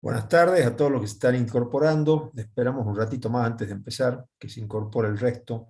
Buenas tardes a todos los que se están incorporando. Esperamos un ratito más antes de empezar, que se incorpore el resto.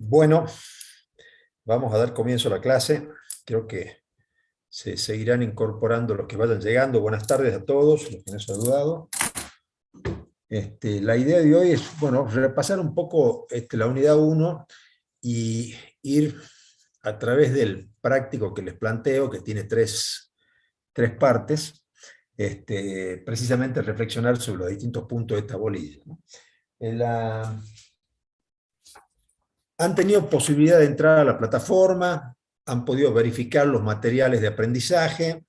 Bueno, vamos a dar comienzo a la clase. Creo que se seguirán incorporando los que vayan llegando. Buenas tardes a todos los que me han saludado. La idea de hoy es, bueno, repasar un poco la unidad uno y ir a través del práctico que les planteo, que tiene tres partes, precisamente reflexionar sobre los distintos puntos de esta bolilla, ¿no? Han tenido posibilidad de entrar a la plataforma, han podido verificar los materiales de aprendizaje,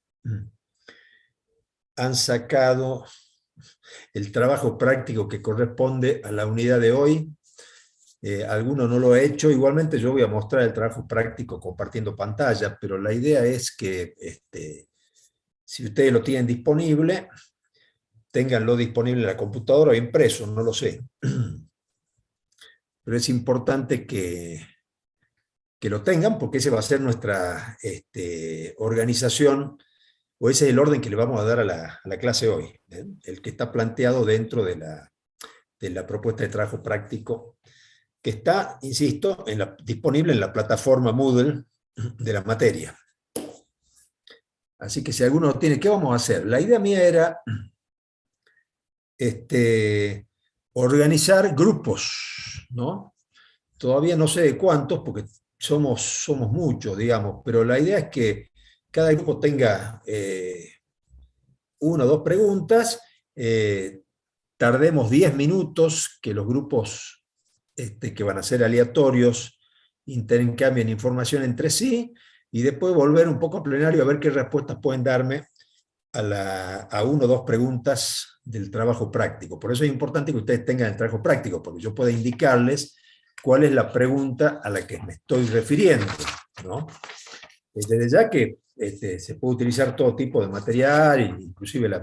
han sacado el trabajo práctico que corresponde a la unidad de hoy. Alguno no lo ha hecho. Igualmente yo voy a mostrar el trabajo práctico compartiendo pantalla, pero la idea es que si ustedes lo tienen disponible, ténganlo disponible en la computadora o impreso, no lo sé. Pero es importante que lo tengan porque ese va a ser nuestra organización, o ese es el orden que le vamos a dar a la clase hoy, ¿eh? El que está planteado dentro de la propuesta de trabajo práctico, que está, insisto, disponible en la plataforma Moodle de la materia. Así que si alguno tiene, ¿qué vamos a hacer? La idea mía era organizar grupos, ¿no? Todavía no sé de cuántos, porque somos muchos, digamos, pero la idea es que cada grupo tenga una o dos preguntas, tardemos 10 minutos, que los grupos que van a ser aleatorios intercambien información entre sí, y después volver un poco a plenario a ver qué respuestas pueden darme a una o dos preguntas del trabajo práctico. Por eso es importante que ustedes tengan el trabajo práctico, porque yo puedo indicarles cuál es la pregunta a la que me estoy refiriendo, ¿no? Desde ya que se puede utilizar todo tipo de material, inclusive el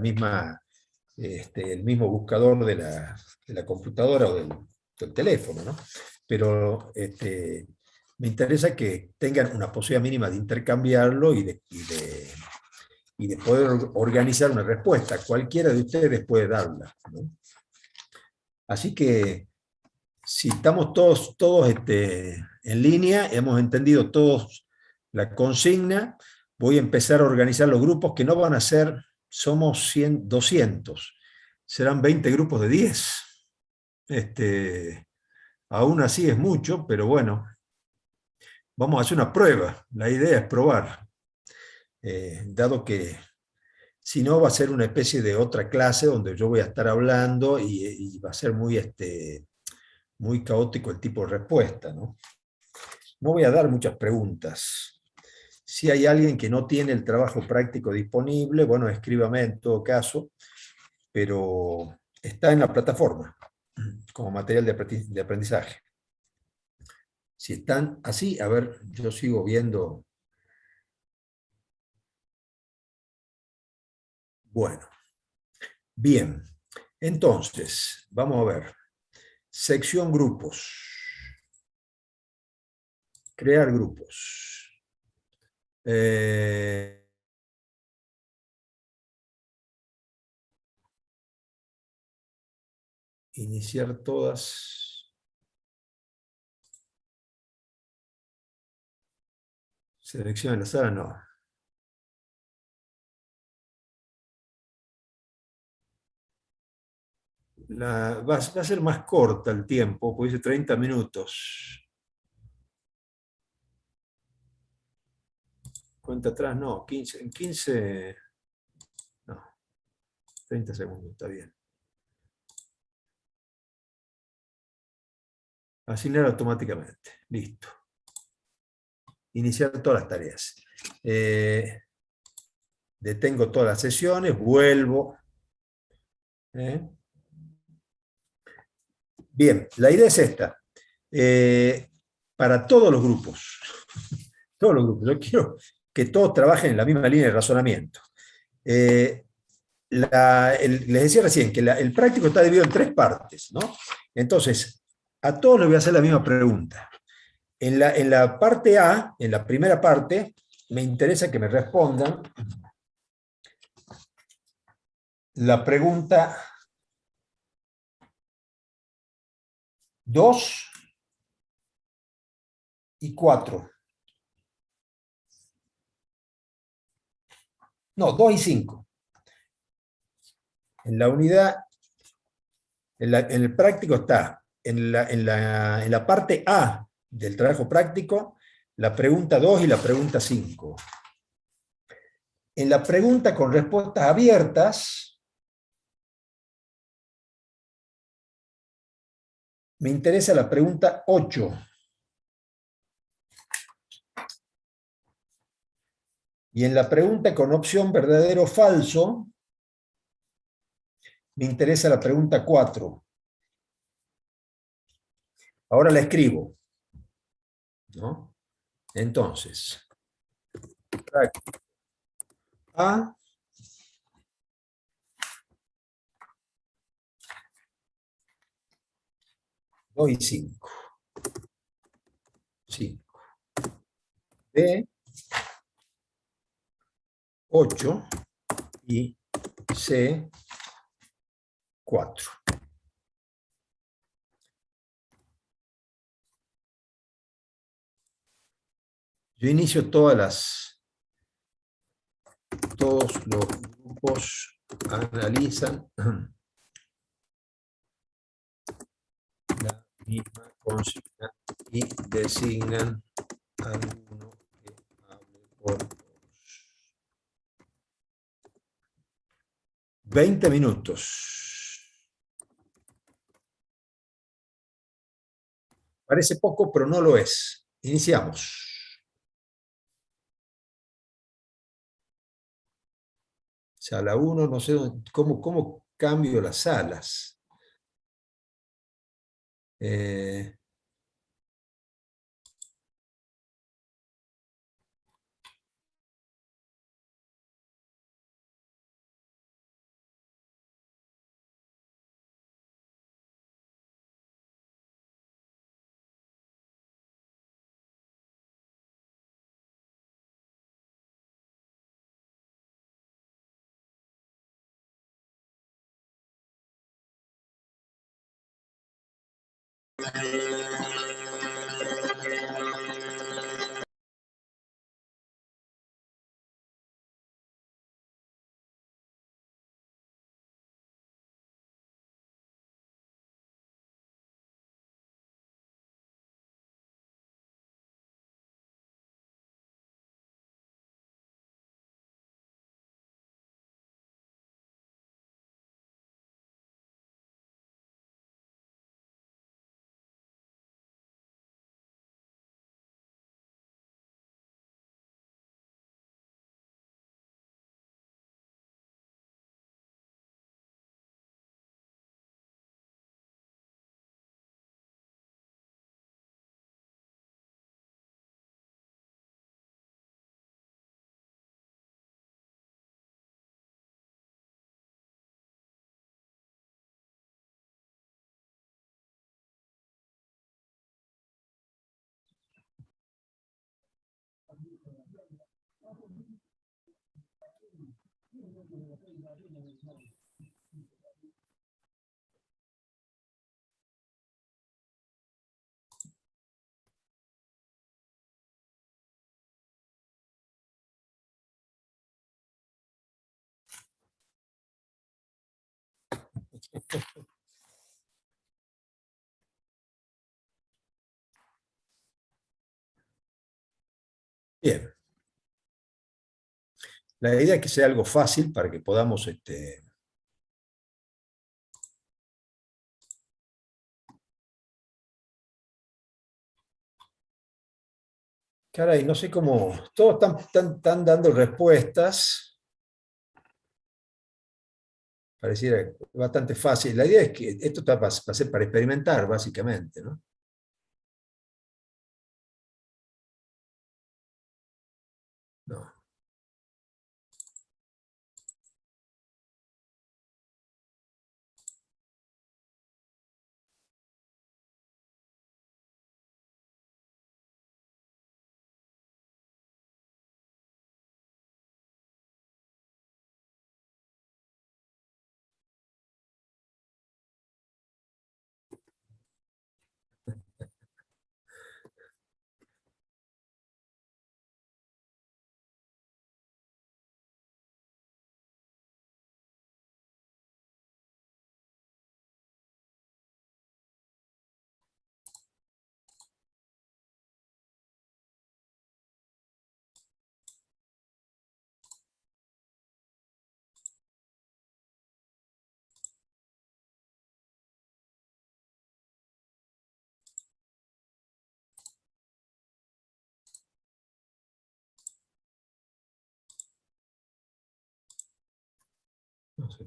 mismo buscador de la computadora o del teléfono, ¿no? Pero me interesa que tengan una posibilidad mínima de intercambiarlo y de poder organizar una respuesta. Cualquiera de ustedes puede darla, ¿no? Así que si estamos todos en línea, hemos entendido todos la consigna, voy a empezar a organizar los grupos que no van a ser, somos 100, 200, serán 20 grupos de 10. Aún así es mucho, pero bueno, vamos a hacer una prueba. La idea es probar, dado que si no va a ser una especie de otra clase donde yo voy a estar hablando y va a ser muy caótico el tipo de respuesta, ¿no? No voy a dar muchas preguntas. Si hay alguien que no tiene el trabajo práctico disponible, bueno, escríbame en todo caso, pero está en la plataforma como material de aprendizaje. Si están así, a ver, yo sigo viendo. Bueno, bien. Entonces, vamos a ver. Sección grupos. Crear grupos. Iniciar todas. Selección la sala, no. Va a ser más corta el tiempo, porque dice 30 minutos. Cuenta atrás, no, 15, en 15, no, 30 segundos, está bien. Asignar automáticamente, listo. Iniciar todas las tareas. Detengo todas las sesiones, vuelvo. Bien, la idea es esta. Para todos los grupos, yo quiero que todos trabajen en la misma línea de razonamiento. Les decía recién que el práctico está dividido en tres partes, ¿no? Entonces, a todos les voy a hacer la misma pregunta. En la parte A, en la primera parte, me interesa que me respondan la pregunta 2 y 4. No, 2 y 5. En la unidad En el práctico está, en la parte A del trabajo práctico, la pregunta 2 y la pregunta 5. En la pregunta con respuestas abiertas, me interesa la pregunta 8. Y en la pregunta con opción verdadero o falso, me interesa la pregunta 4. Ahora la escribo, ¿no? Entonces, A, 2 y 5. 5. B, 8 y C, 4. Yo inicio todos los grupos analizan la misma consigna y designan alguno que hable por todos. 20 minutos. Parece poco, pero no lo es. Iniciamos. Sala 1, no sé cómo cambio las salas. Eh, bien. La idea es que sea algo fácil para que podamos caray, no sé cómo, todos están dando respuestas, pareciera bastante fácil. La idea es que esto está para ser para experimentar, básicamente, ¿no? No. Sí.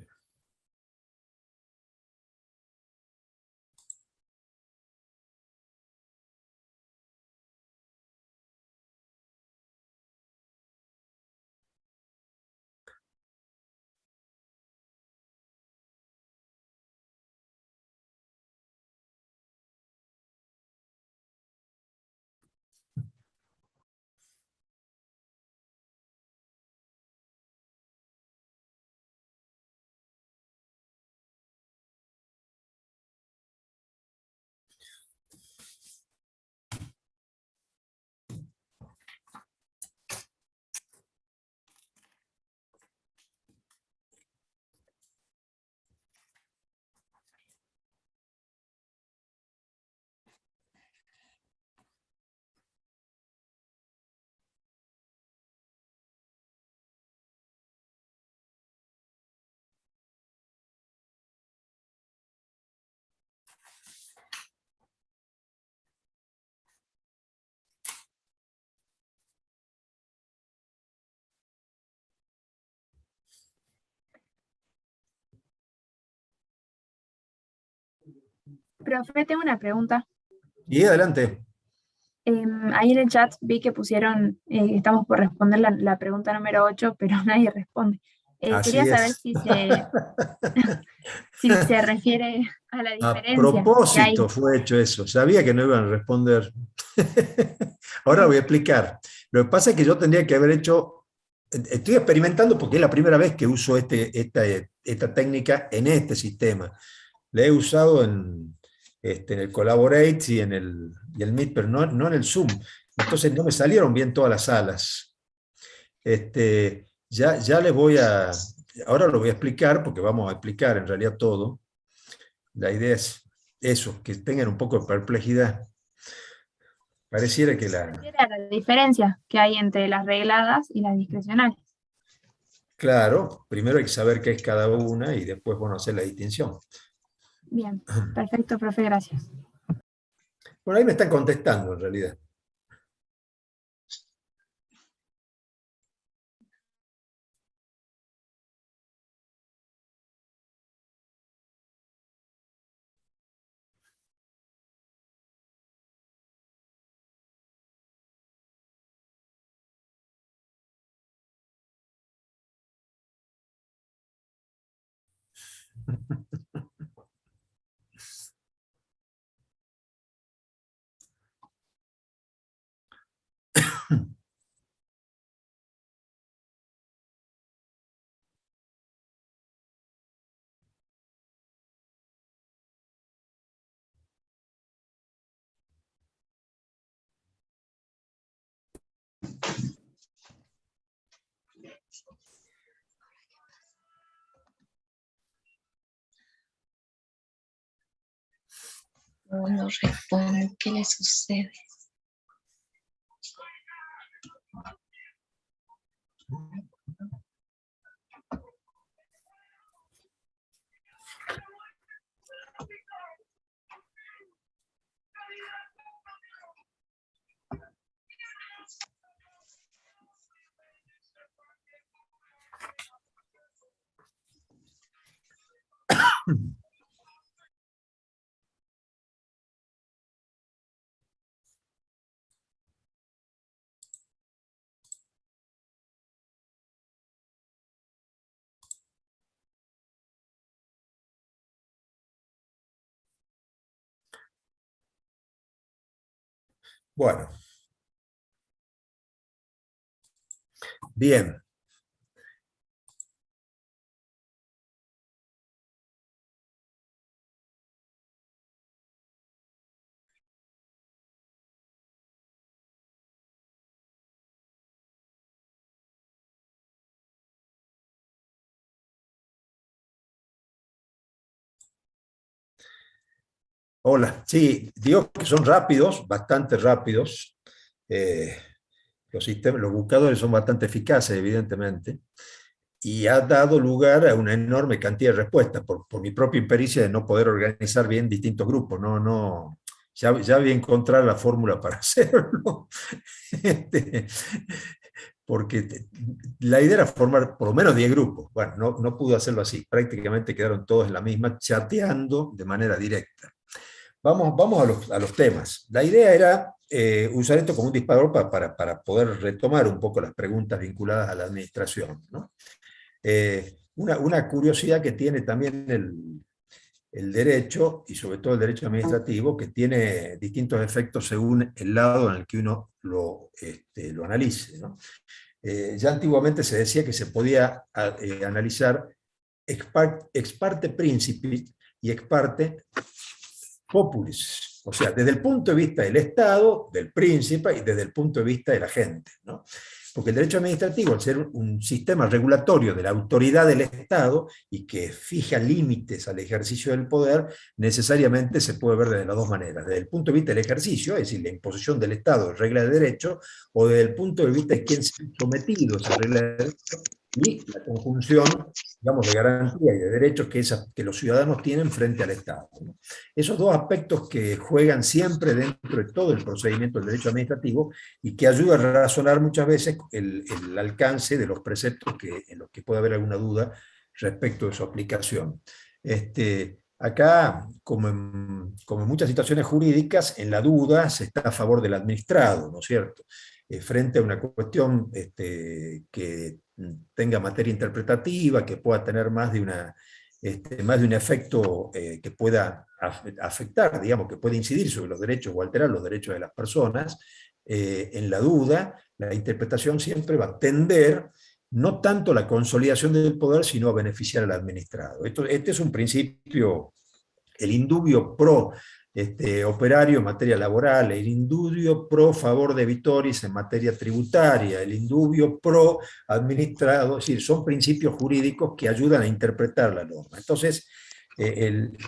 Profe, tengo una pregunta. Y adelante. Ahí en el chat vi que pusieron, estamos por responder la pregunta número 8, pero nadie responde. Quería Así saber es. si se refiere a la A diferencia que hay. propósito fue hecho eso. Sabía que no iban a responder. Ahora voy a explicar. Lo que pasa es que yo tendría que haber hecho, estoy experimentando porque es la primera vez que uso esta técnica en este sistema. La he usado en el Collaborate y el Meet, pero no en el Zoom. Entonces no me salieron bien todas las salas. Ya les ahora lo voy a explicar porque vamos a explicar en realidad todo. La idea es eso, que tengan un poco de perplejidad. Pareciera que Se refiere a la diferencia que hay entre las regladas y las discrecionales. claro, primero hay que saber qué es cada una y después, bueno, hacer la distinción. Bien, perfecto, profe, gracias. Por ahí me están contestando en realidad. No responde, ¿qué le sucede? Bueno, bien. Hola, sí, digo que son rápidos, bastante rápidos. Eh, los buscadores son bastante eficaces, evidentemente, y ha dado lugar a una enorme cantidad de respuestas por mi propia impericia de no poder organizar bien distintos grupos. Ya voy a encontrar la fórmula para hacerlo. Este, porque la idea era formar por lo menos 10 grupos. Bueno, no pudo hacerlo así, prácticamente quedaron todos en la misma, chateando de manera directa. Vamos a los temas. La idea era usar esto como un disparador para poder retomar un poco las preguntas vinculadas a la administración, ¿no? Una curiosidad que tiene también el derecho, y sobre todo el derecho administrativo, que tiene distintos efectos según el lado en el que uno lo analice, ¿no? Ya antiguamente se decía que se podía analizar ex parte principis y ex parte populis, o sea, desde el punto de vista del Estado, del príncipe, y desde el punto de vista de la gente, ¿no? Porque el derecho administrativo, al ser un sistema regulatorio de la autoridad del Estado y que fija límites al ejercicio del poder, necesariamente se puede ver de las dos maneras: desde el punto de vista del ejercicio, es decir, la imposición del Estado de reglas de derecho, o desde el punto de vista de quién se ha sometido a esa regla de derecho, y la conjunción, digamos, de garantía y de derechos que los ciudadanos tienen frente al Estado, ¿no? Esos dos aspectos que juegan siempre dentro de todo el procedimiento del derecho administrativo y que ayudan a razonar muchas veces el alcance de los preceptos en los que puede haber alguna duda respecto de su aplicación. Acá, como en muchas situaciones jurídicas, en la duda se está a favor del administrado, ¿no es cierto? Frente a una cuestión que tenga materia interpretativa, que pueda tener más de un efecto que pueda afectar, digamos, que puede incidir sobre los derechos o alterar los derechos de las personas, en la duda, la interpretación siempre va a tender no tanto a la consolidación del poder, sino a beneficiar al administrado. Este es un principio, el indubio pro operario en materia laboral, el indubio pro favor de Vitoris en materia tributaria, el indubio pro administrado, es decir, son principios jurídicos que ayudan a interpretar la norma. Entonces,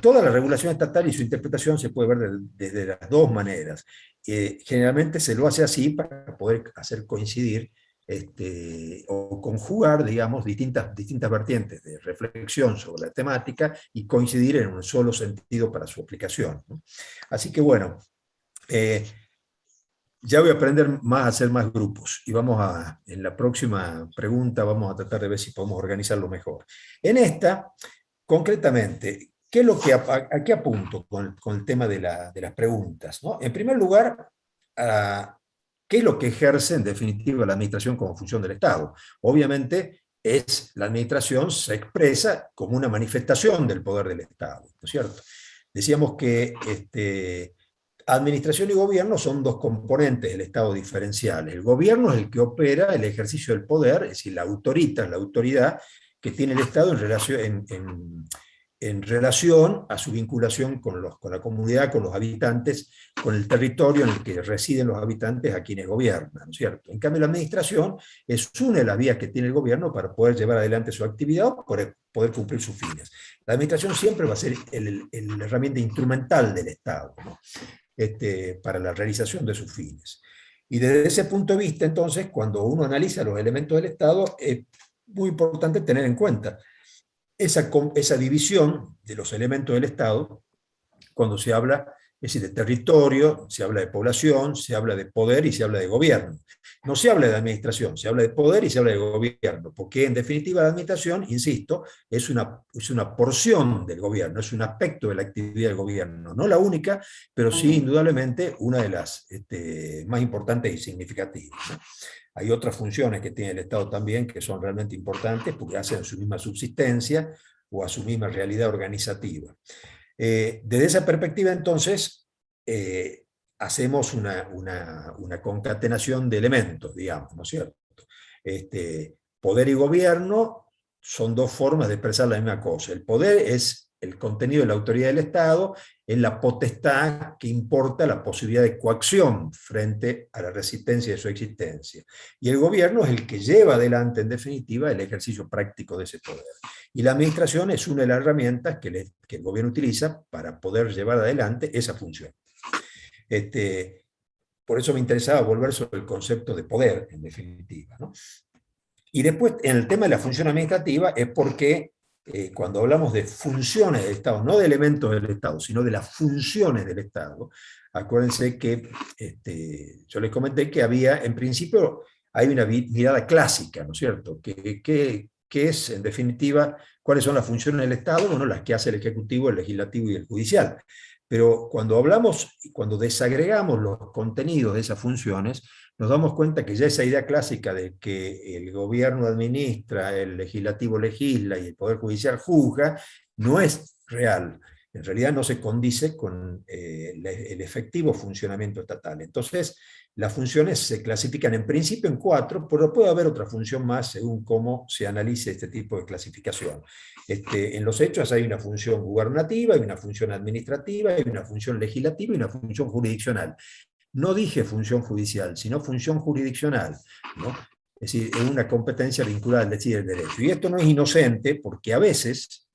toda la regulación estatal y su interpretación se puede ver desde las dos maneras. Generalmente se lo hace así para poder hacer coincidir o conjugar, digamos, distintas vertientes de reflexión sobre la temática y coincidir en un solo sentido para su aplicación, ¿no? Así que bueno, ya voy a aprender más a hacer más grupos, y en la próxima pregunta vamos a tratar de ver si podemos organizarlo mejor. En esta, concretamente, ¿a qué apunto con el tema de las preguntas, ¿no? En primer lugar, ¿qué es lo que ejerce en definitiva la administración como función del Estado? Obviamente, la administración se expresa como una manifestación del poder del Estado, ¿no es cierto? Decíamos que administración y gobierno son dos componentes del Estado diferenciales. El gobierno es el que opera el ejercicio del poder, es decir, la autoridad que tiene el Estado en relación a su vinculación con la comunidad, con los habitantes, con el territorio en el que residen los habitantes a quienes gobiernan, ¿no es cierto? En cambio, la administración es una de las vías que tiene el gobierno para poder llevar adelante su actividad o poder cumplir sus fines. La administración siempre va a ser la herramienta instrumental del Estado, ¿no? Para la realización de sus fines. Y desde ese punto de vista, entonces, cuando uno analiza los elementos del Estado, es muy importante tener en cuenta esa división de los elementos del Estado cuando se habla, es decir, de territorio, se habla de población, se habla de poder y se habla de gobierno. No se habla de administración, se habla de poder y se habla de gobierno, porque en definitiva la administración, insisto, es una porción del gobierno, es un aspecto de la actividad del gobierno, no la única, pero sí indudablemente una de las más importantes y significativas, ¿no? Hay otras funciones que tiene el Estado también que son realmente importantes porque hacen a su misma subsistencia o a su misma realidad organizativa. Desde esa perspectiva, entonces, hacemos una concatenación de elementos, digamos, ¿no es cierto? Poder y gobierno son dos formas de expresar la misma cosa. El poder es el contenido de la autoridad del Estado, es la potestad que importa la posibilidad de coacción frente a la resistencia de su existencia. Y el gobierno es el que lleva adelante, en definitiva, el ejercicio práctico de ese poder. Y la administración es una de las herramientas que el gobierno utiliza para poder llevar adelante esa función. Por eso me interesaba volver sobre el concepto de poder, en definitiva, ¿no? Y después, en el tema de la función administrativa, es porque cuando hablamos de funciones del Estado, no de elementos del Estado, sino de las funciones del Estado, acuérdense que yo les comenté que había, en principio, hay una mirada clásica, ¿no es cierto? Que es, en definitiva, cuáles son las funciones del Estado, bueno, las que hace el Ejecutivo, el Legislativo y el Judicial. Pero cuando hablamos, cuando desagregamos los contenidos de esas funciones, nos damos cuenta que ya esa idea clásica de que el gobierno administra, el legislativo legisla y el Poder Judicial juzga, no es real. En realidad no se condice con el efectivo funcionamiento estatal. Entonces, las funciones se clasifican en principio en 4, pero puede haber otra función más según cómo se analice este tipo de clasificación. En los hechos hay una función gubernativa, hay una función administrativa, hay una función legislativa y una función jurisdiccional. No dije función judicial, sino función jurisdiccional, ¿no? Es decir, es una competencia vinculada al decir el derecho. Y esto no es inocente porque a veces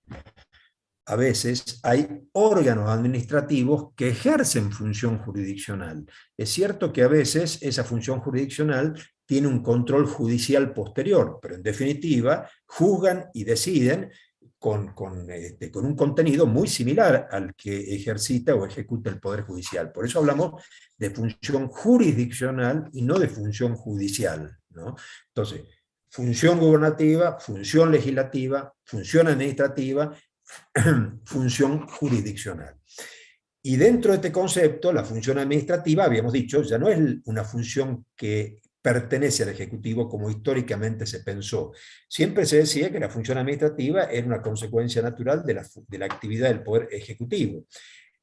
hay órganos administrativos que ejercen función jurisdiccional. Es cierto que a veces esa función jurisdiccional tiene un control judicial posterior, pero en definitiva juzgan y deciden con un contenido muy similar al que ejercita o ejecuta el Poder Judicial. Por eso hablamos de función jurisdiccional y no de función judicial, ¿no? Entonces, función gubernativa, función legislativa, función administrativa, función jurisdiccional. Y dentro de este concepto, la función administrativa, habíamos dicho, ya no es una función que pertenece al Ejecutivo como históricamente se pensó. Siempre se decía que la función administrativa era una consecuencia natural de la actividad del Poder Ejecutivo,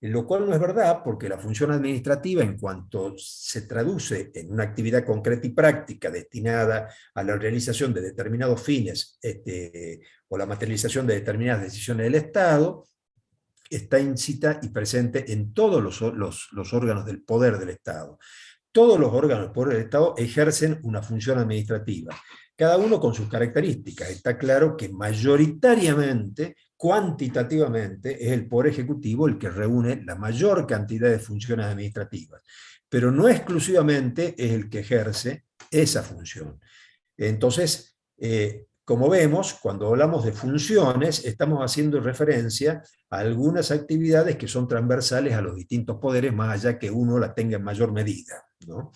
lo cual no es verdad, porque la función administrativa, en cuanto se traduce en una actividad concreta y práctica destinada a la realización de determinados fines o la materialización de determinadas decisiones del Estado, está íncita y presente en todos los órganos del poder del Estado. Todos los órganos del poder del Estado ejercen una función administrativa, cada uno con sus características. Está claro que mayoritariamente, cuantitativamente, es el Poder Ejecutivo el que reúne la mayor cantidad de funciones administrativas, pero no exclusivamente es el que ejerce esa función. Entonces, como vemos, cuando hablamos de funciones, estamos haciendo referencia a algunas actividades que son transversales a los distintos poderes, más allá que uno la tenga en mayor medida, ¿no?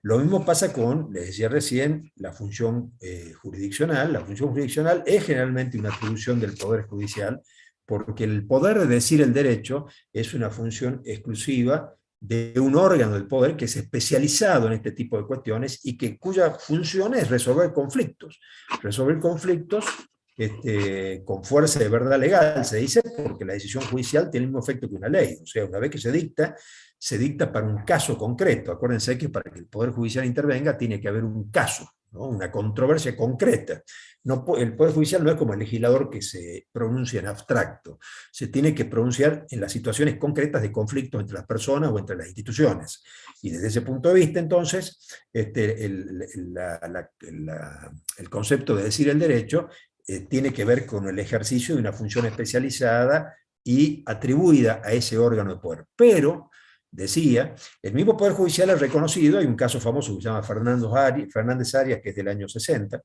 Lo mismo pasa con, les decía recién, la función jurisdiccional. La función jurisdiccional es generalmente una atribución del Poder Judicial, porque el poder de decir el derecho es una función exclusiva de un órgano del poder que es especializado en este tipo de cuestiones y cuya función es resolver conflictos. Resolver conflictos con fuerza de verdad legal, se dice, porque la decisión judicial tiene el mismo efecto que una ley. O sea, una vez que se dicta para un caso concreto. Acuérdense que para que el Poder Judicial intervenga tiene que haber un caso, ¿no? Una controversia concreta. No, el Poder Judicial no es como el legislador que se pronuncia en abstracto, se tiene que pronunciar en las situaciones concretas de conflictos entre las personas o entre las instituciones. Y desde ese punto de vista, entonces, el concepto de decir el derecho tiene que ver con el ejercicio de una función especializada y atribuida a ese órgano de poder. Pero, decía, el mismo Poder Judicial es reconocido, hay un caso famoso que se llama Fernández Arias, que es del año 60,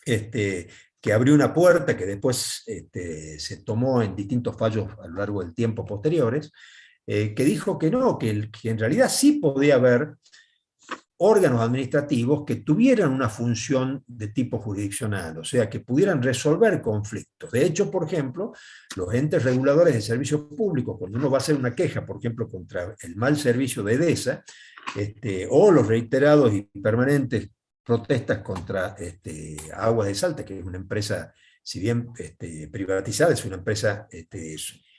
que abrió una puerta que después se tomó en distintos fallos a lo largo del tiempo posteriores, que dijo que no, que en realidad sí podía haber órganos administrativos que tuvieran una función de tipo jurisdiccional, o sea, que pudieran resolver conflictos. De hecho, por ejemplo, los entes reguladores de servicios públicos, cuando uno va a hacer una queja, por ejemplo, contra el mal servicio de EDESA, o los reiterados y permanentes protestas contra Aguas de Salta, que es una empresa, si bien privatizada, es una empresa,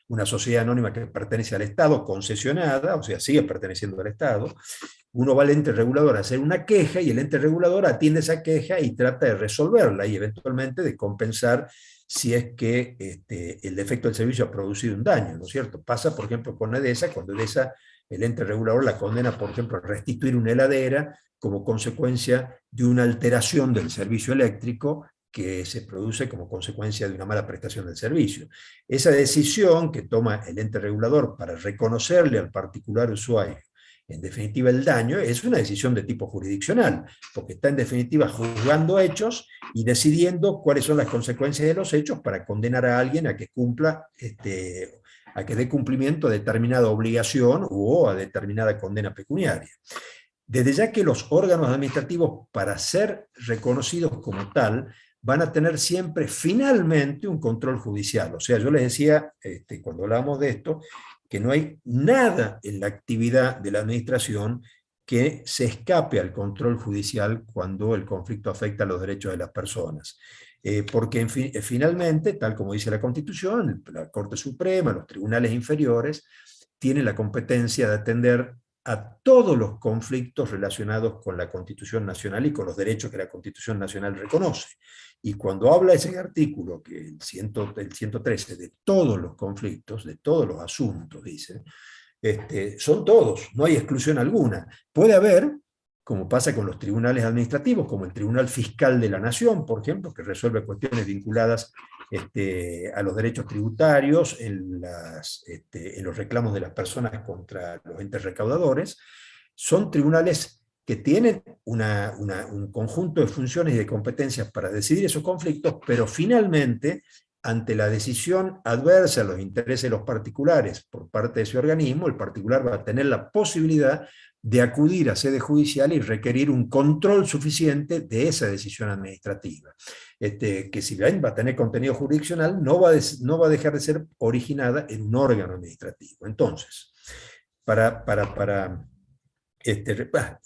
una sociedad anónima que pertenece al Estado, concesionada, o sea, sigue perteneciendo al Estado. Uno va al ente regulador a hacer una queja y el ente regulador atiende esa queja y trata de resolverla y eventualmente de compensar si es que el defecto del servicio ha producido un daño, ¿no es cierto? Pasa, por ejemplo, con EDESA, cuando EDESA, el ente regulador la condena, por ejemplo, a restituir una heladera como consecuencia de una alteración del servicio eléctrico que se produce como consecuencia de una mala prestación del servicio. Esa decisión que toma el ente regulador para reconocerle al particular usuario, en definitiva, el daño, es una decisión de tipo jurisdiccional, porque está en definitiva juzgando hechos y decidiendo cuáles son las consecuencias de los hechos para condenar a alguien a que cumpla, a que dé cumplimiento a determinada obligación o a determinada condena pecuniaria. desde ya que los órganos administrativos, para ser reconocidos como tal, van a tener siempre finalmente un control judicial. O sea, yo les decía, cuando hablábamos de esto, que no hay nada en la actividad de la administración que se escape al control judicial cuando el conflicto afecta a los derechos de las personas. Porque finalmente, tal como dice la Constitución, la Corte Suprema, los tribunales inferiores, tienen la competencia de atender a todos los conflictos relacionados con la Constitución Nacional y con los derechos que la Constitución Nacional reconoce. Y cuando habla ese artículo, que el 113, de todos los conflictos, de todos los asuntos, dice, son todos, no hay exclusión alguna. Puede haber, como pasa con los tribunales administrativos, como el Tribunal Fiscal de la Nación, por ejemplo, que resuelve cuestiones vinculadas a los derechos tributarios, en los reclamos de las personas contra los entes recaudadores. Son tribunales que tienen un conjunto de funciones y de competencias para decidir esos conflictos, pero finalmente, ante la decisión adversa a los intereses de los particulares por parte de ese organismo, el particular va a tener la posibilidad de acudir a sede judicial y requerir un control suficiente de esa decisión administrativa. Que si bien va a tener contenido jurisdiccional, no va a dejar de ser originada en un órgano administrativo. Entonces,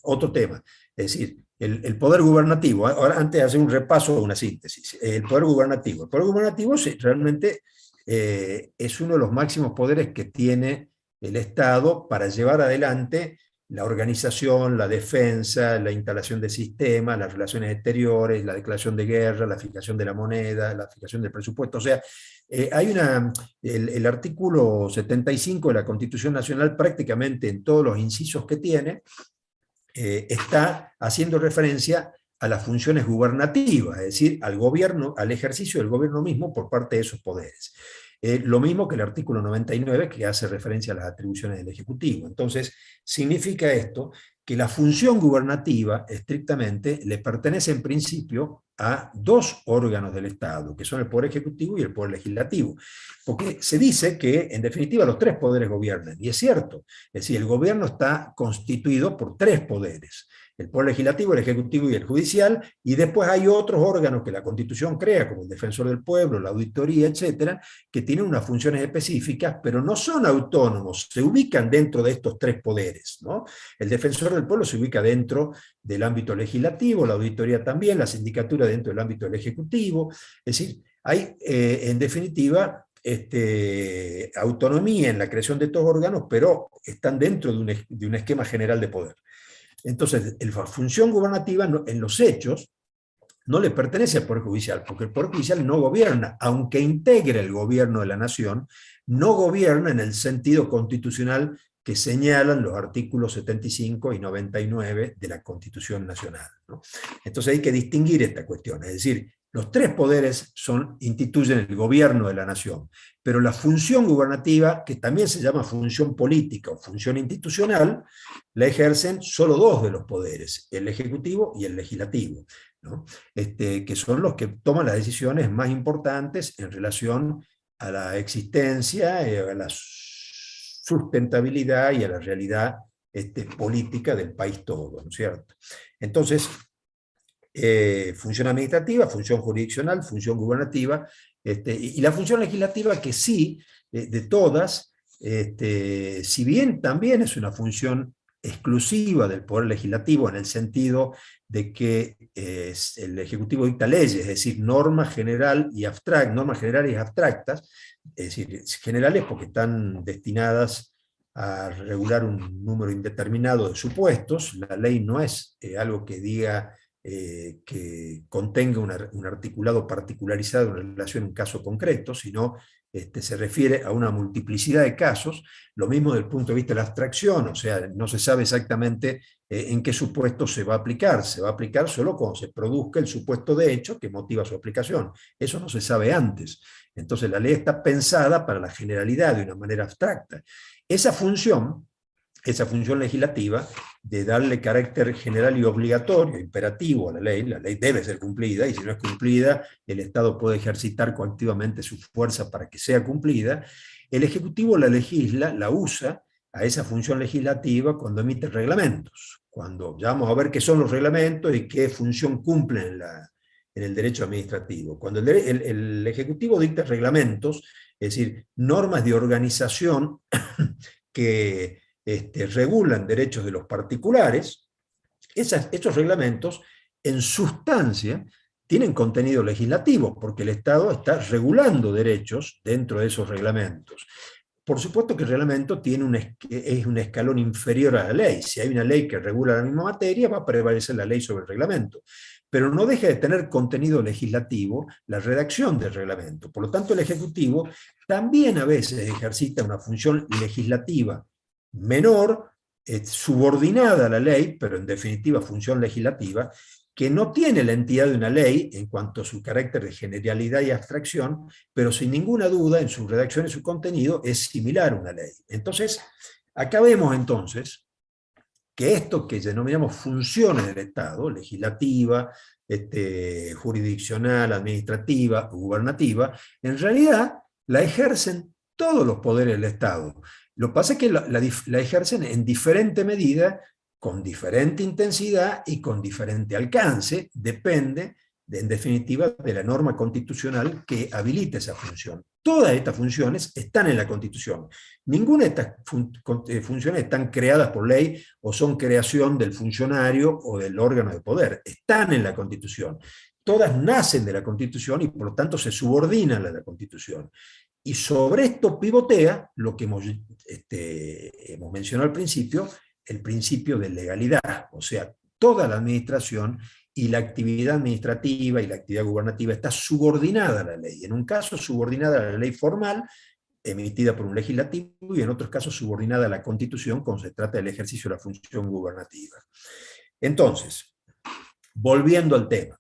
otro tema, es decir, el poder gubernativo, ahora antes de hacer un repaso, una síntesis, el poder gubernativo realmente es uno de los máximos poderes que tiene el Estado para llevar adelante la organización, la defensa, la instalación de sistemas, las relaciones exteriores, la declaración de guerra, la fijación de la moneda, la fijación del presupuesto. O sea, hay el artículo 75 de la Constitución Nacional, prácticamente en todos los incisos que tiene, está haciendo referencia a las funciones gubernativas, es decir, al gobierno, al ejercicio del gobierno mismo por parte de esos poderes. Lo mismo que el artículo 99, que hace referencia a las atribuciones del Ejecutivo. Entonces, significa esto que la función gubernativa, estrictamente, le pertenece en principio a dos órganos del Estado, que son el Poder Ejecutivo y el Poder Legislativo. Porque se dice que, en definitiva, los tres poderes gobiernan, y es cierto. Es decir, el gobierno está constituido por tres poderes: el Poder Legislativo, el Ejecutivo y el Judicial, y después hay otros órganos que la Constitución crea, como el Defensor del Pueblo, la Auditoría, etcétera, que tienen unas funciones específicas, pero no son autónomos, se ubican dentro de estos tres poderes, ¿no? El Defensor del Pueblo se ubica dentro del ámbito legislativo, la Auditoría también, la Sindicatura dentro del ámbito del Ejecutivo. Es decir, hay, en definitiva, autonomía en la creación de estos órganos, pero están dentro de un esquema general de poder. Entonces, la función gubernativa en los hechos no le pertenece al Poder Judicial, porque el Poder Judicial no gobierna, aunque integre el gobierno de la nación, no gobierna en el sentido constitucional que señalan los artículos 75 y 99 de la Constitución Nacional, ¿no? Entonces hay que distinguir esta cuestión, es decir, los tres poderes instituyen el gobierno de la nación, pero la función gubernativa, que también se llama función política o función institucional, la ejercen solo dos de los poderes, el Ejecutivo y el Legislativo, ¿no? Que son los que toman las decisiones más importantes en relación a la existencia, a la sustentabilidad y a la realidad política del país todo, ¿no es cierto? Entonces, función administrativa, función jurisdiccional, función gubernativa, y la función legislativa, que sí, de todas, si bien también es una función exclusiva del Poder Legislativo, en el sentido de que el Ejecutivo dicta leyes, es decir, normas generales y abstractas, es decir, generales porque están destinadas a regular un número indeterminado de supuestos. La ley no es algo que diga que contenga un articulado particularizado en relación a un caso concreto, sino se refiere a una multiplicidad de casos. Lo mismo desde el punto de vista de la abstracción, o sea, no se sabe exactamente en qué supuesto se va a aplicar solo cuando se produzca el supuesto de hecho que motiva su aplicación. Eso no se sabe antes. Entonces la ley está pensada para la generalidad de una manera abstracta. Esa función legislativa de darle carácter general y obligatorio, imperativo a la ley debe ser cumplida, y si no es cumplida, el Estado puede ejercitar coactivamente su fuerza para que sea cumplida. El Ejecutivo la legisla, la usa a esa función legislativa cuando emite reglamentos, cuando ya vamos a ver qué son los reglamentos y qué función cumplen en el derecho administrativo. Cuando el Ejecutivo dicta reglamentos, es decir, normas de organización que regulan derechos de los particulares, estos reglamentos en sustancia tienen contenido legislativo, porque el Estado está regulando derechos dentro de esos reglamentos. Por supuesto que el reglamento es un escalón inferior a la ley. Si hay una ley que regula la misma materia, va a prevalecer la ley sobre el reglamento. Pero no deja de tener contenido legislativo la redacción del reglamento. Por lo tanto, el Ejecutivo también a veces ejercita una función legislativa menor, subordinada a la ley, pero en definitiva función legislativa, que no tiene la entidad de una ley en cuanto a su carácter de generalidad y abstracción, pero sin ninguna duda en su redacción y su contenido es similar a una ley. Entonces, acá vemos entonces que esto que denominamos funciones del Estado, legislativa, jurisdiccional, administrativa, gubernativa, en realidad la ejercen todos los poderes del Estado. Lo que pasa es que la ejercen en diferente medida, con diferente intensidad y con diferente alcance, depende, en definitiva, de la norma constitucional que habilita esa función. Todas estas funciones están en la Constitución. Ninguna de estas funciones están creadas por ley o son creación del funcionario o del órgano de poder. Están en la Constitución. Todas nacen de la Constitución y por lo tanto se subordinan a la Constitución. Y sobre esto pivotea lo que hemos mencionado al principio, el principio de legalidad, o sea, toda la administración y la actividad administrativa y la actividad gubernativa está subordinada a la ley. En un caso subordinada a la ley formal, emitida por un legislativo, y en otros casos subordinada a la Constitución cuando se trata del ejercicio de la función gubernativa. Entonces, volviendo al tema,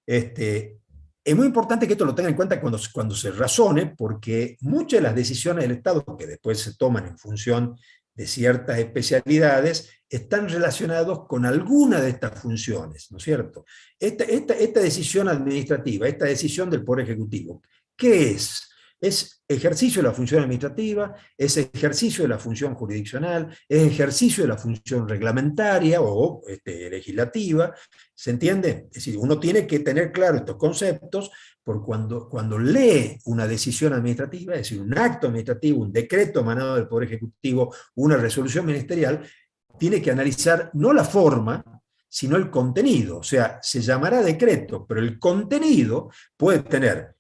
es muy importante que esto lo tengan en cuenta cuando se razone, porque muchas de las decisiones del Estado, que después se toman en función de ciertas especialidades, están relacionados con alguna de estas funciones, ¿no es cierto? Esta decisión administrativa, esta decisión del Poder Ejecutivo, ¿qué es? Es ejercicio de la función administrativa, es ejercicio de la función jurisdiccional, es ejercicio de la función reglamentaria o legislativa, ¿se entiende? Es decir, uno tiene que tener claro estos conceptos, por cuando lee una decisión administrativa, es decir, un acto administrativo, un decreto emanado del Poder Ejecutivo, una resolución ministerial, tiene que analizar no la forma, sino el contenido. O sea, se llamará decreto, pero el contenido puede tener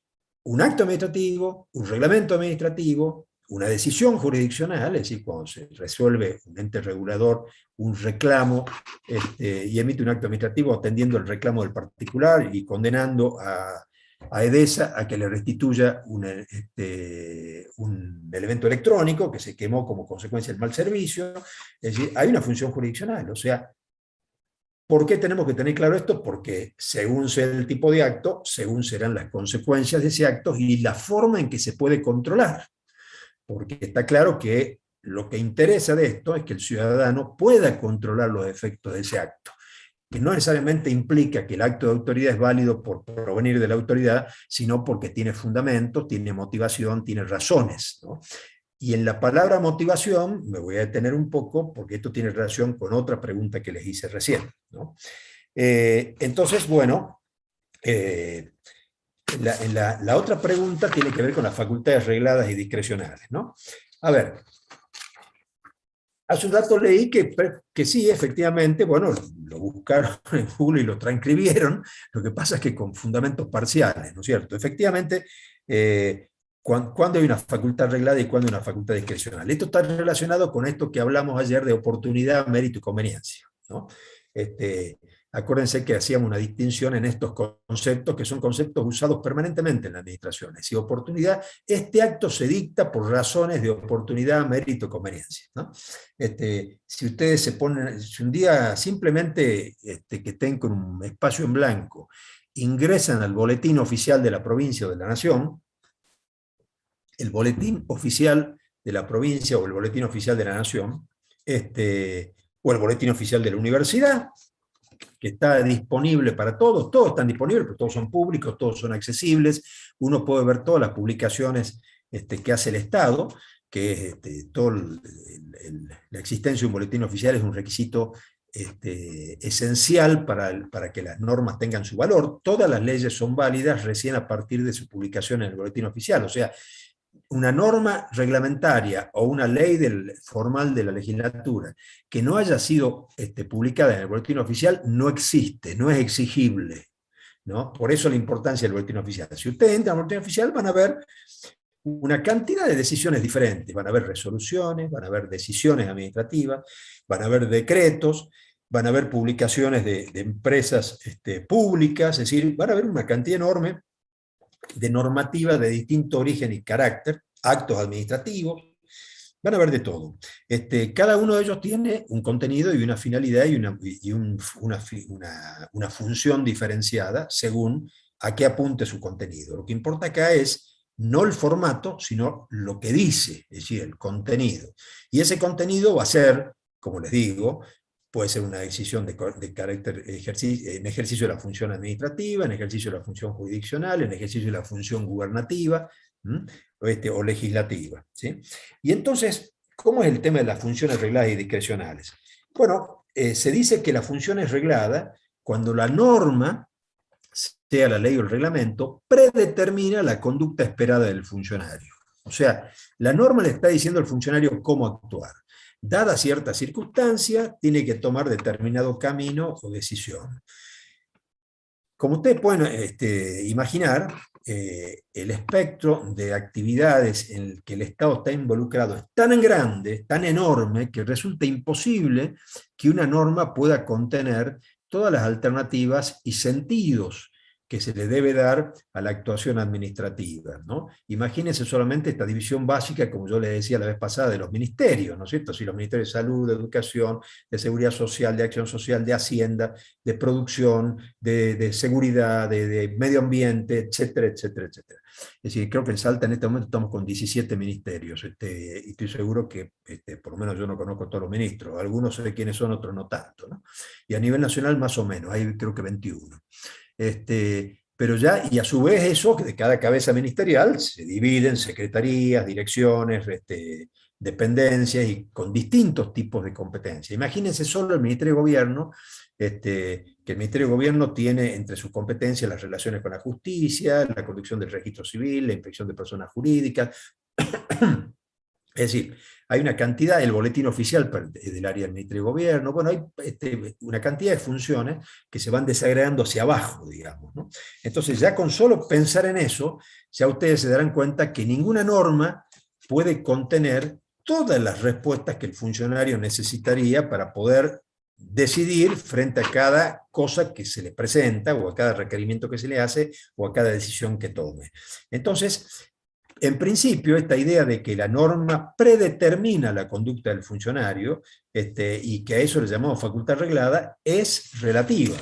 un acto administrativo, un reglamento administrativo, una decisión jurisdiccional, es decir, cuando se resuelve un ente regulador un reclamo y emite un acto administrativo atendiendo el reclamo del particular y condenando a Edesa a que le restituya un elemento electrónico que se quemó como consecuencia del mal servicio. Es decir, hay una función jurisdiccional. O sea, ¿por qué tenemos que tener claro esto? Porque según sea el tipo de acto, según serán las consecuencias de ese acto y la forma en que se puede controlar. Porque está claro que lo que interesa de esto es que el ciudadano pueda controlar los efectos de ese acto, que no necesariamente implica que el acto de autoridad es válido por provenir de la autoridad, sino porque tiene fundamentos, tiene motivación, tiene razones, ¿no? Y en la palabra motivación me voy a detener un poco porque esto tiene relación con otra pregunta que les hice recién, ¿no? Entonces, bueno, la otra pregunta tiene que ver con las facultades regladas y discrecionales, ¿no? A ver, hace un rato leí que sí, efectivamente, bueno, lo buscaron en Google y lo transcribieron, lo que pasa es que con fundamentos parciales, ¿no es cierto? Efectivamente, ¿cuándo hay una facultad reglada y cuándo hay una facultad discrecional? Esto está relacionado con esto que hablamos ayer de oportunidad, mérito y conveniencia, ¿no? Acuérdense que hacíamos una distinción en estos conceptos, que son conceptos usados permanentemente en la administración. Es decir, oportunidad, este acto se dicta por razones de oportunidad, mérito y conveniencia, ¿no? Si ustedes se ponen, si un día simplemente que estén con un espacio en blanco, ingresan al boletín oficial de la provincia o de la nación, el boletín oficial de la provincia o el boletín oficial de la nación, o el boletín oficial de la universidad, que está disponible para todos están disponibles, pero todos son públicos, todos son accesibles, uno puede ver todas las publicaciones que hace el Estado, que es la existencia de un boletín oficial es un requisito esencial para que las normas tengan su valor. Todas las leyes son válidas recién a partir de su publicación en el boletín oficial. O sea, una norma reglamentaria o una ley formal de la legislatura que no haya sido publicada en el boletín oficial no existe, no es exigible, ¿no? Por eso la importancia del boletín oficial. Si ustedes entran al boletín oficial van a ver una cantidad de decisiones diferentes, van a haber resoluciones, van a haber decisiones administrativas, van a haber decretos, van a haber publicaciones de empresas públicas, es decir, van a haber una cantidad enorme de normativas de distinto origen y carácter, actos administrativos, van a haber de todo. Cada uno de ellos tiene un contenido y una finalidad y una función diferenciada según a qué apunte su contenido. Lo que importa acá es no el formato, sino lo que dice, es decir, el contenido. Y ese contenido va a ser, como les digo, puede ser una decisión de carácter en ejercicio de la función administrativa, en ejercicio de la función jurisdiccional, en ejercicio de la función gubernativa o legislativa, ¿sí? Y entonces, ¿cómo es el tema de las funciones regladas y discrecionales? Bueno, se dice que la función es reglada cuando la norma, sea la ley o el reglamento, predetermina la conducta esperada del funcionario. O sea, la norma le está diciendo al funcionario cómo actuar. Dada cierta circunstancia, tiene que tomar determinado camino o decisión. Como ustedes pueden imaginar, el espectro de actividades en el que el Estado está involucrado es tan grande, tan enorme, que resulta imposible que una norma pueda contener todas las alternativas y sentidos que se le debe dar a la actuación administrativa, ¿no? Imagínense solamente esta división básica, como yo les decía la vez pasada, de los ministerios, ¿no es cierto? Si los ministerios de salud, de educación, de seguridad social, de acción social, de hacienda, de producción, de seguridad, de medio ambiente, etcétera, etcétera, etcétera. Es decir, creo que en Salta en este momento estamos con 17 ministerios, y estoy seguro que, por lo menos yo no conozco a todos los ministros, algunos sé quiénes son, otros no tanto, ¿no? Y a nivel nacional más o menos, hay creo que 21. Pero ya, y a su vez eso, que de cada cabeza ministerial se dividen secretarías, direcciones, dependencias y con distintos tipos de competencia. Imagínense solo el Ministerio de Gobierno, que el Ministerio de Gobierno tiene entre sus competencias las relaciones con la justicia, la conducción del registro civil, la inspección de personas jurídicas. Es decir, hay una cantidad, el boletín oficial del área del Ministerio de Gobierno, bueno, hay una cantidad de funciones que se van desagregando hacia abajo, digamos, ¿no? Entonces, ya con solo pensar en eso, ya ustedes se darán cuenta que ninguna norma puede contener todas las respuestas que el funcionario necesitaría para poder decidir frente a cada cosa que se le presenta, o a cada requerimiento que se le hace, o a cada decisión que tome. Entonces, en principio, esta idea de que la norma predetermina la conducta del funcionario, y que a eso le llamamos facultad reglada, es relativa.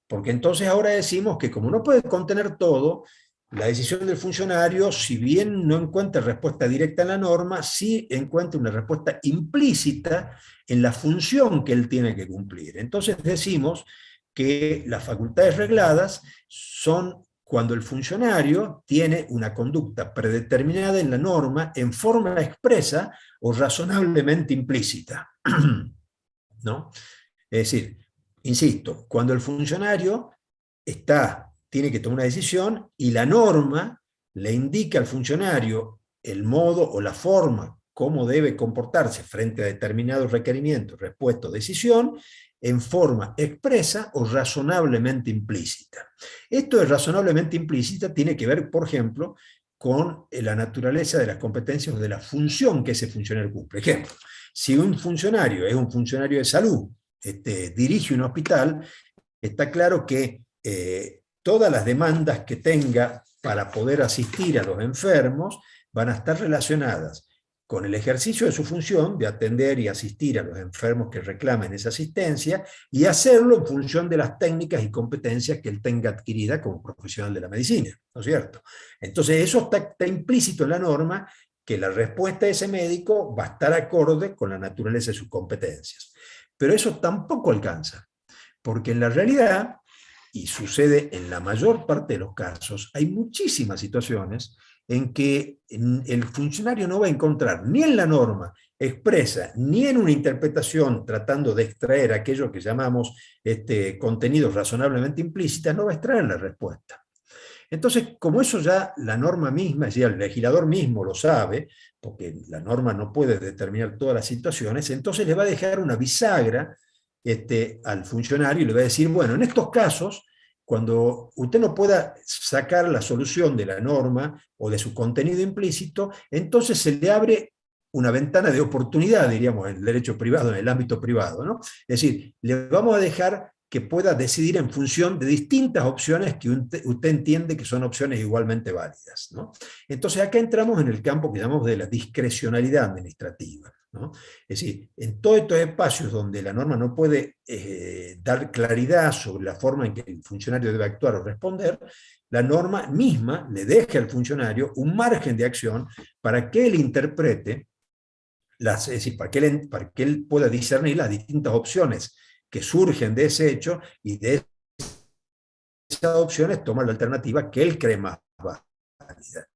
Porque entonces ahora decimos que como no puede contener todo, la decisión del funcionario, si bien no encuentra respuesta directa en la norma, sí encuentra una respuesta implícita en la función que él tiene que cumplir. Entonces decimos que las facultades regladas son cuando el funcionario tiene una conducta predeterminada en la norma en forma expresa o razonablemente implícita, ¿no? Es decir, insisto, cuando el funcionario tiene que tomar una decisión y la norma le indica al funcionario el modo o la forma cómo debe comportarse frente a determinados requerimientos, respuesta o decisión, en forma expresa o razonablemente implícita. Esto de razonablemente implícita tiene que ver, por ejemplo, con la naturaleza de las competencias o de la función que ese funcionario cumple. Ejemplo, si un funcionario es un funcionario de salud, dirige un hospital, está claro que todas las demandas que tenga para poder asistir a los enfermos van a estar relacionadas con el ejercicio de su función de atender y asistir a los enfermos que reclamen esa asistencia y hacerlo en función de las técnicas y competencias que él tenga adquirida como profesional de la medicina, ¿no es cierto? Entonces eso está implícito en la norma, que la respuesta de ese médico va a estar acorde con la naturaleza de sus competencias. Pero eso tampoco alcanza, porque en la realidad, y sucede en la mayor parte de los casos, hay muchísimas situaciones en que el funcionario no va a encontrar ni en la norma expresa, ni en una interpretación tratando de extraer aquello que llamamos contenidos razonablemente implícitas, no va a extraer la respuesta. Entonces, como eso ya la norma misma, es decir, el legislador mismo lo sabe, porque la norma no puede determinar todas las situaciones, entonces le va a dejar una bisagra al funcionario y le va a decir, bueno, en estos casos, cuando usted no pueda sacar la solución de la norma o de su contenido implícito, entonces se le abre una ventana de oportunidad, diríamos, en el derecho privado, en el ámbito privado, ¿no? Es decir, le vamos a dejar que pueda decidir en función de distintas opciones que usted entiende que son opciones igualmente válidas, ¿no? Entonces acá entramos en el campo que llamamos de la discrecionalidad administrativa, ¿no? Es decir, en todos estos espacios donde la norma no puede dar claridad sobre la forma en que el funcionario debe actuar o responder, la norma misma le deja al funcionario un margen de acción para que él interprete, es decir, para que él pueda discernir las distintas opciones que surgen de ese hecho y de esas opciones toma la alternativa que él cree más válida.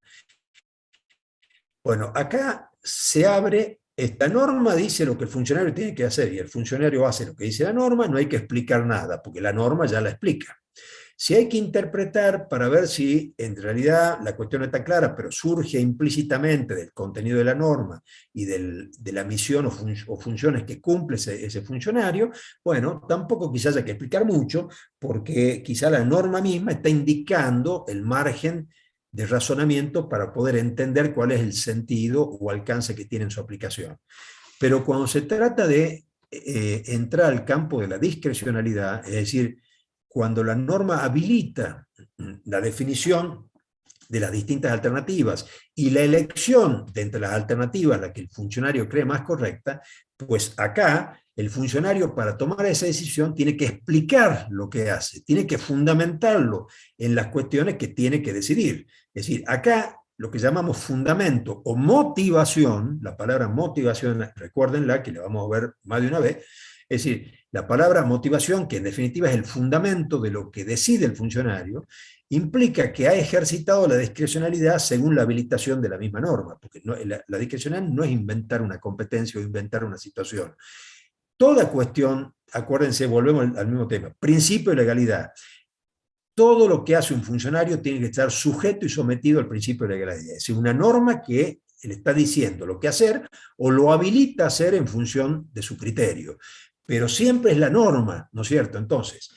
Bueno, acá se abre, esta norma dice lo que el funcionario tiene que hacer y el funcionario hace lo que dice la norma, no hay que explicar nada, porque la norma ya la explica. Si hay que interpretar para ver si en realidad la cuestión no está clara, pero surge implícitamente del contenido de la norma y de la misión o funciones que cumple ese funcionario, bueno, tampoco quizás haya que explicar mucho, porque quizá la norma misma está indicando el margen de razonamiento para poder entender cuál es el sentido o alcance que tiene en su aplicación. Pero cuando se trata de entrar al campo de la discrecionalidad, es decir, cuando la norma habilita la definición de las distintas alternativas y la elección de entre las alternativas la que el funcionario cree más correcta, pues acá el funcionario para tomar esa decisión tiene que explicar lo que hace, tiene que fundamentarlo en las cuestiones que tiene que decidir. Es decir, acá lo que llamamos fundamento o motivación, la palabra motivación, recuérdenla que la vamos a ver más de una vez, es decir, la palabra motivación, que en definitiva es el fundamento de lo que decide el funcionario, implica que ha ejercitado la discrecionalidad según la habilitación de la misma norma, porque la discrecionalidad no es inventar una competencia o inventar una situación. Toda cuestión, acuérdense, volvemos al mismo tema, principio de legalidad. Todo lo que hace un funcionario tiene que estar sujeto y sometido al principio de legalidad. Es decir, una norma que le está diciendo lo que hacer o lo habilita a hacer en función de su criterio. Pero siempre es la norma, ¿no es cierto? Entonces,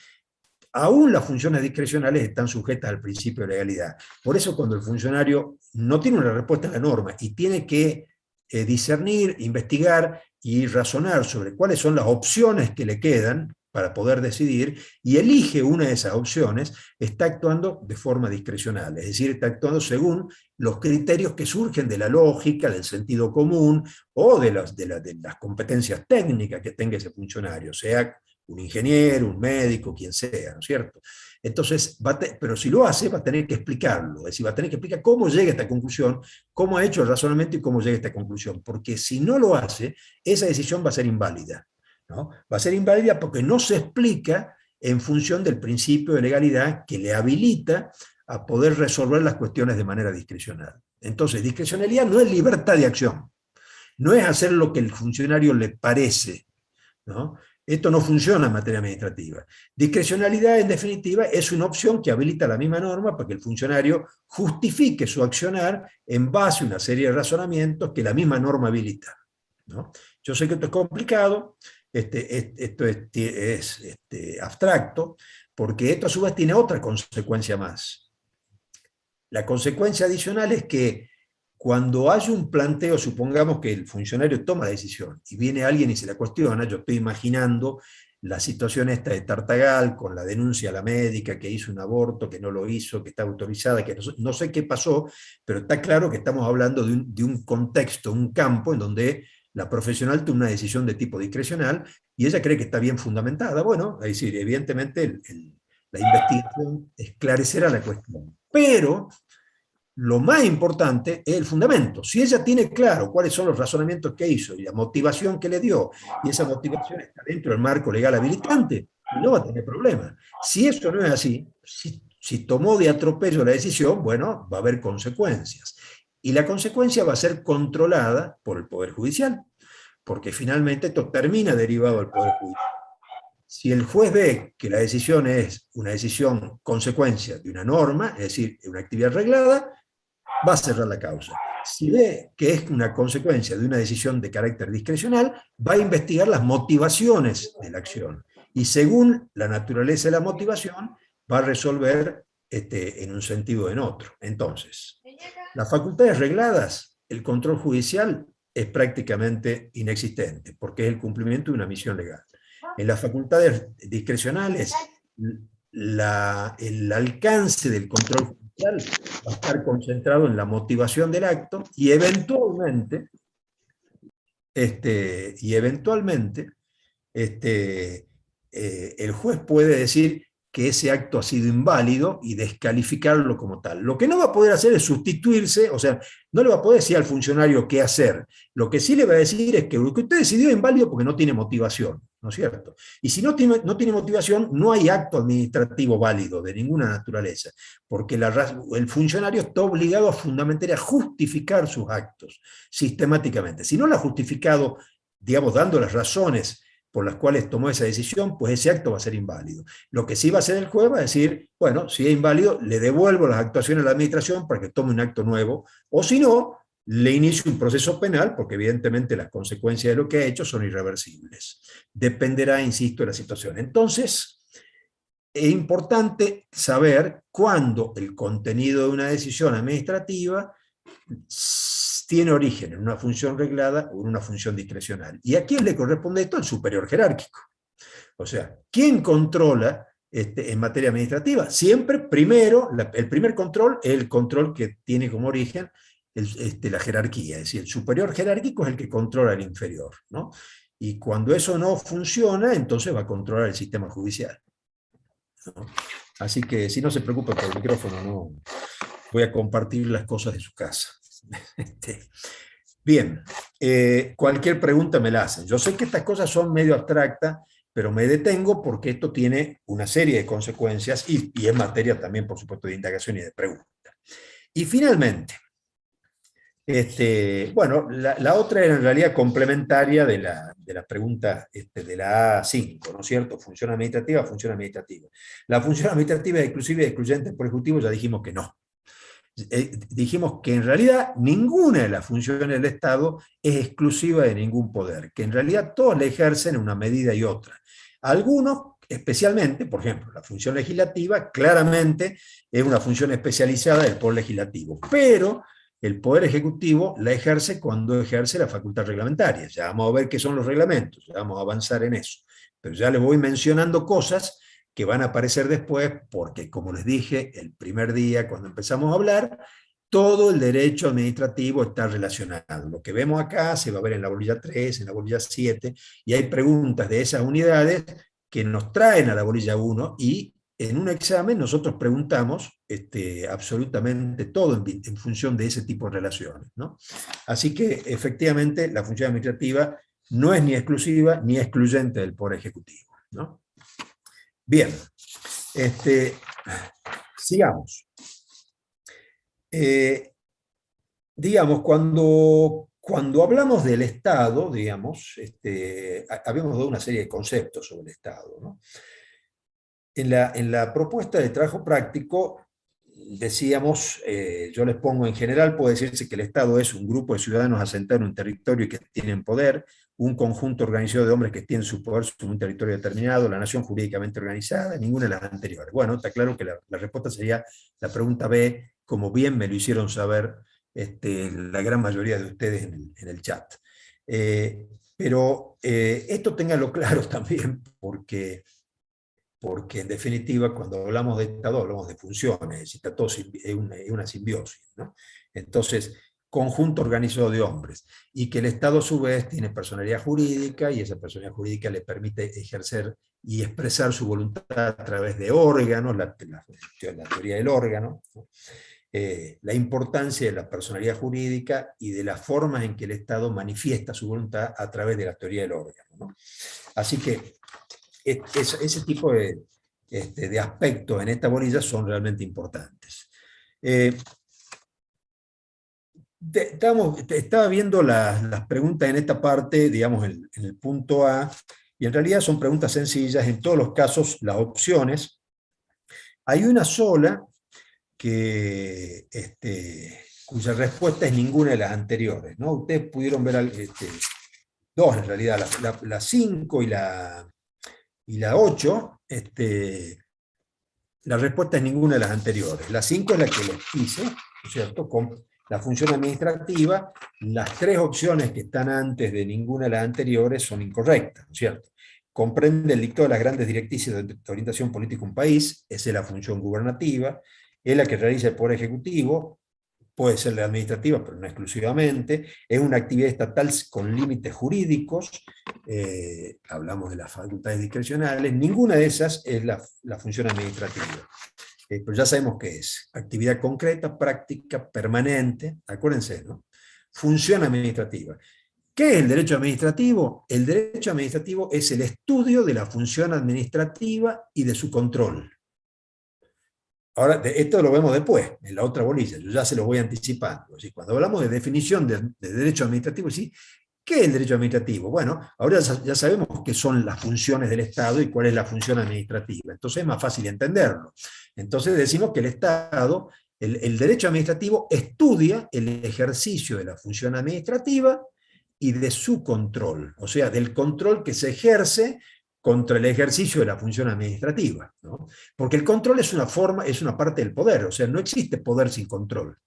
aún las funciones discrecionales están sujetas al principio de legalidad. Por eso cuando el funcionario no tiene una respuesta a la norma y tiene que discernir, investigar y razonar sobre cuáles son las opciones que le quedan para poder decidir, y elige una de esas opciones, está actuando de forma discrecional, es decir, está actuando según los criterios que surgen de la lógica, del sentido común, o de las competencias técnicas que tenga ese funcionario, sea un ingeniero, un médico, quien sea, ¿no es cierto? Entonces, pero si lo hace, va a tener que explicarlo, es decir, va a tener que explicar cómo llega a esta conclusión, cómo ha hecho el razonamiento y cómo llega a esta conclusión, porque si no lo hace, esa decisión va a ser inválida, ¿no? Va a ser inválida porque no se explica en función del principio de legalidad que le habilita a poder resolver las cuestiones de manera discrecional. Entonces, discrecionalidad no es libertad de acción, no es hacer lo que el funcionario le parece, ¿no? Esto no funciona en materia administrativa. Discrecionalidad, en definitiva, es una opción que habilita la misma norma para que el funcionario justifique su accionar en base a una serie de razonamientos que la misma norma habilita, ¿no? Yo sé que esto es complicado, esto es abstracto, porque esto a su vez tiene otra consecuencia más. La consecuencia adicional es que cuando hay un planteo, supongamos que el funcionario toma la decisión y viene alguien y se la cuestiona, yo estoy imaginando la situación esta de Tartagal con la denuncia a la médica que hizo un aborto, que no lo hizo, que está autorizada, que no sé qué pasó, pero está claro que estamos hablando de un contexto, un campo en donde la profesional toma una decisión de tipo discrecional y ella cree que está bien fundamentada. Bueno, es decir, evidentemente la investigación esclarecerá la cuestión. Pero lo más importante es el fundamento. Si ella tiene claro cuáles son los razonamientos que hizo y la motivación que le dio, y esa motivación está dentro del marco legal habilitante, no va a tener problema. Si eso no es así, si Si tomó de atropello la decisión, bueno, va a haber consecuencias. Y la consecuencia va a ser controlada por el Poder Judicial, porque finalmente esto termina derivado del Poder Judicial. Si el juez ve que la decisión es una decisión consecuencia de una norma, es decir, de una actividad reglada, va a cerrar la causa. Si ve que es una consecuencia de una decisión de carácter discrecional, va a investigar las motivaciones de la acción. Y según la naturaleza de la motivación, va a resolver en un sentido o en otro. Entonces, las facultades regladas, el control judicial es prácticamente inexistente, porque es el cumplimiento de una misión legal. En las facultades discrecionales, el alcance del control judicial va a estar concentrado en la motivación del acto y eventualmente el juez puede decir que ese acto ha sido inválido y descalificarlo como tal. Lo que no va a poder hacer es sustituirse, o sea, no le va a poder decir al funcionario qué hacer. Lo que sí le va a decir es que lo que usted decidió es inválido porque no tiene motivación, ¿no es cierto? Y si no tiene motivación, no hay acto administrativo válido de ninguna naturaleza, porque el funcionario está obligado a fundamentalmente a justificar sus actos sistemáticamente. Si no lo ha justificado, digamos, dando las razones por las cuales tomó esa decisión, pues ese acto va a ser inválido. Lo que sí va a hacer el juez va a decir, bueno, si es inválido, le devuelvo las actuaciones a la administración para que tome un acto nuevo, o si no, le inicio un proceso penal, porque evidentemente las consecuencias de lo que ha hecho son irreversibles. Dependerá, insisto, de la situación. Entonces, es importante saber cuándo el contenido de una decisión administrativa tiene origen en una función reglada o en una función discrecional. ¿Y a quién le corresponde esto? Al superior jerárquico. O sea, ¿quién controla en materia administrativa? Siempre, primero, el primer control es el control que tiene como origen la jerarquía, es decir, el superior jerárquico es el que controla el inferior, ¿no? Y cuando eso no funciona, entonces va a controlar el sistema judicial, ¿no? Así que, si no se preocupe por el micrófono, no voy a compartir las cosas de su casa. Bien, cualquier pregunta me la hacen. Yo sé que estas cosas son medio abstractas, pero me detengo porque esto tiene una serie de consecuencias y es materia también, por supuesto, de indagación y de pregunta. Y finalmente, bueno, la otra era en realidad complementaria de la pregunta de la A5, ¿no es cierto? Función administrativa, función administrativa. La función administrativa es exclusiva y excluyente por ejecutivo, ya dijimos que no. Dijimos que en realidad ninguna de las funciones del Estado es exclusiva de ningún poder, que en realidad todos la ejercen en una medida y otra. Algunos, especialmente, por ejemplo, la función legislativa, claramente es una función especializada del poder legislativo, pero el poder ejecutivo la ejerce cuando ejerce la facultad reglamentaria. Ya vamos a ver qué son los reglamentos, ya vamos a avanzar en eso. Pero ya les voy mencionando cosas que van a aparecer después, porque como les dije el primer día cuando empezamos a hablar, todo el derecho administrativo está relacionado. Lo que vemos acá se va a ver en la bolilla 3, en la bolilla 7, y hay preguntas de esas unidades que nos traen a la bolilla 1, y en un examen nosotros preguntamos absolutamente todo en función de ese tipo de relaciones, ¿no? Así que efectivamente la función administrativa no es ni exclusiva ni excluyente del poder ejecutivo, ¿no? Bien, sigamos. Digamos, cuando hablamos del Estado, digamos, habíamos dado una serie de conceptos sobre el Estado, ¿no? En la propuesta de trabajo práctico decíamos, yo les pongo en general, puede decirse que el Estado es un grupo de ciudadanos asentados en un territorio y que tienen poder, un conjunto organizado de hombres que tienen su poder sobre un territorio determinado, la nación jurídicamente organizada, ninguna de las anteriores. Bueno, está claro que la respuesta sería la pregunta B, como bien me lo hicieron saber la gran mayoría de ustedes en el chat. Pero esto ténganlo claro también, porque en definitiva cuando hablamos de Estado hablamos de funciones, está todo, es una simbiosis, ¿no? Entonces, conjunto organizado de hombres, y que el Estado a su vez tiene personalidad jurídica, y esa personalidad jurídica le permite ejercer y expresar su voluntad a través de órganos, la teoría del órgano, ¿no? La importancia de la personalidad jurídica y de las formas en que el Estado manifiesta su voluntad a través de la teoría del órgano, ¿no? Así que ese tipo de de aspectos en esta bolilla son realmente importantes. Estaba viendo las preguntas en esta parte, digamos, en el punto A, y en realidad son preguntas sencillas, en todos los casos las opciones. Hay una sola que, cuya respuesta es ninguna de las anteriores, ¿no? Ustedes pudieron ver dos en realidad, la 5 y la 8, la respuesta es ninguna de las anteriores. La 5 es la que les hice, ¿no es cierto? Con la función administrativa, las 3 opciones que están antes de ninguna de las anteriores son incorrectas, ¿no es cierto? Comprende el dictado de las grandes directrices de orientación política de un país, esa es la función gubernativa, es la que realiza el Poder Ejecutivo, puede ser la administrativa, pero no exclusivamente, es una actividad estatal con límites jurídicos, hablamos de las facultades discrecionales, ninguna de esas es la función administrativa. Pero ya sabemos qué es, actividad concreta, práctica, permanente, acuérdense, ¿no? Función administrativa. ¿Qué es el derecho administrativo? El derecho administrativo es el estudio de la función administrativa y de su control. Ahora, esto lo vemos después, en la otra bolilla, yo ya se los voy anticipando. ¿Sí? Cuando hablamos de definición de derecho administrativo, ¿sí? ¿Qué es el derecho administrativo? Bueno, ahora ya sabemos qué son las funciones del Estado y cuál es la función administrativa. Entonces es más fácil entenderlo. Entonces decimos que el Estado, el derecho administrativo estudia el ejercicio de la función administrativa y de su control, o sea, del control que se ejerce contra el ejercicio de la función administrativa, ¿no? Porque el control es una parte del poder, o sea, no existe poder sin control.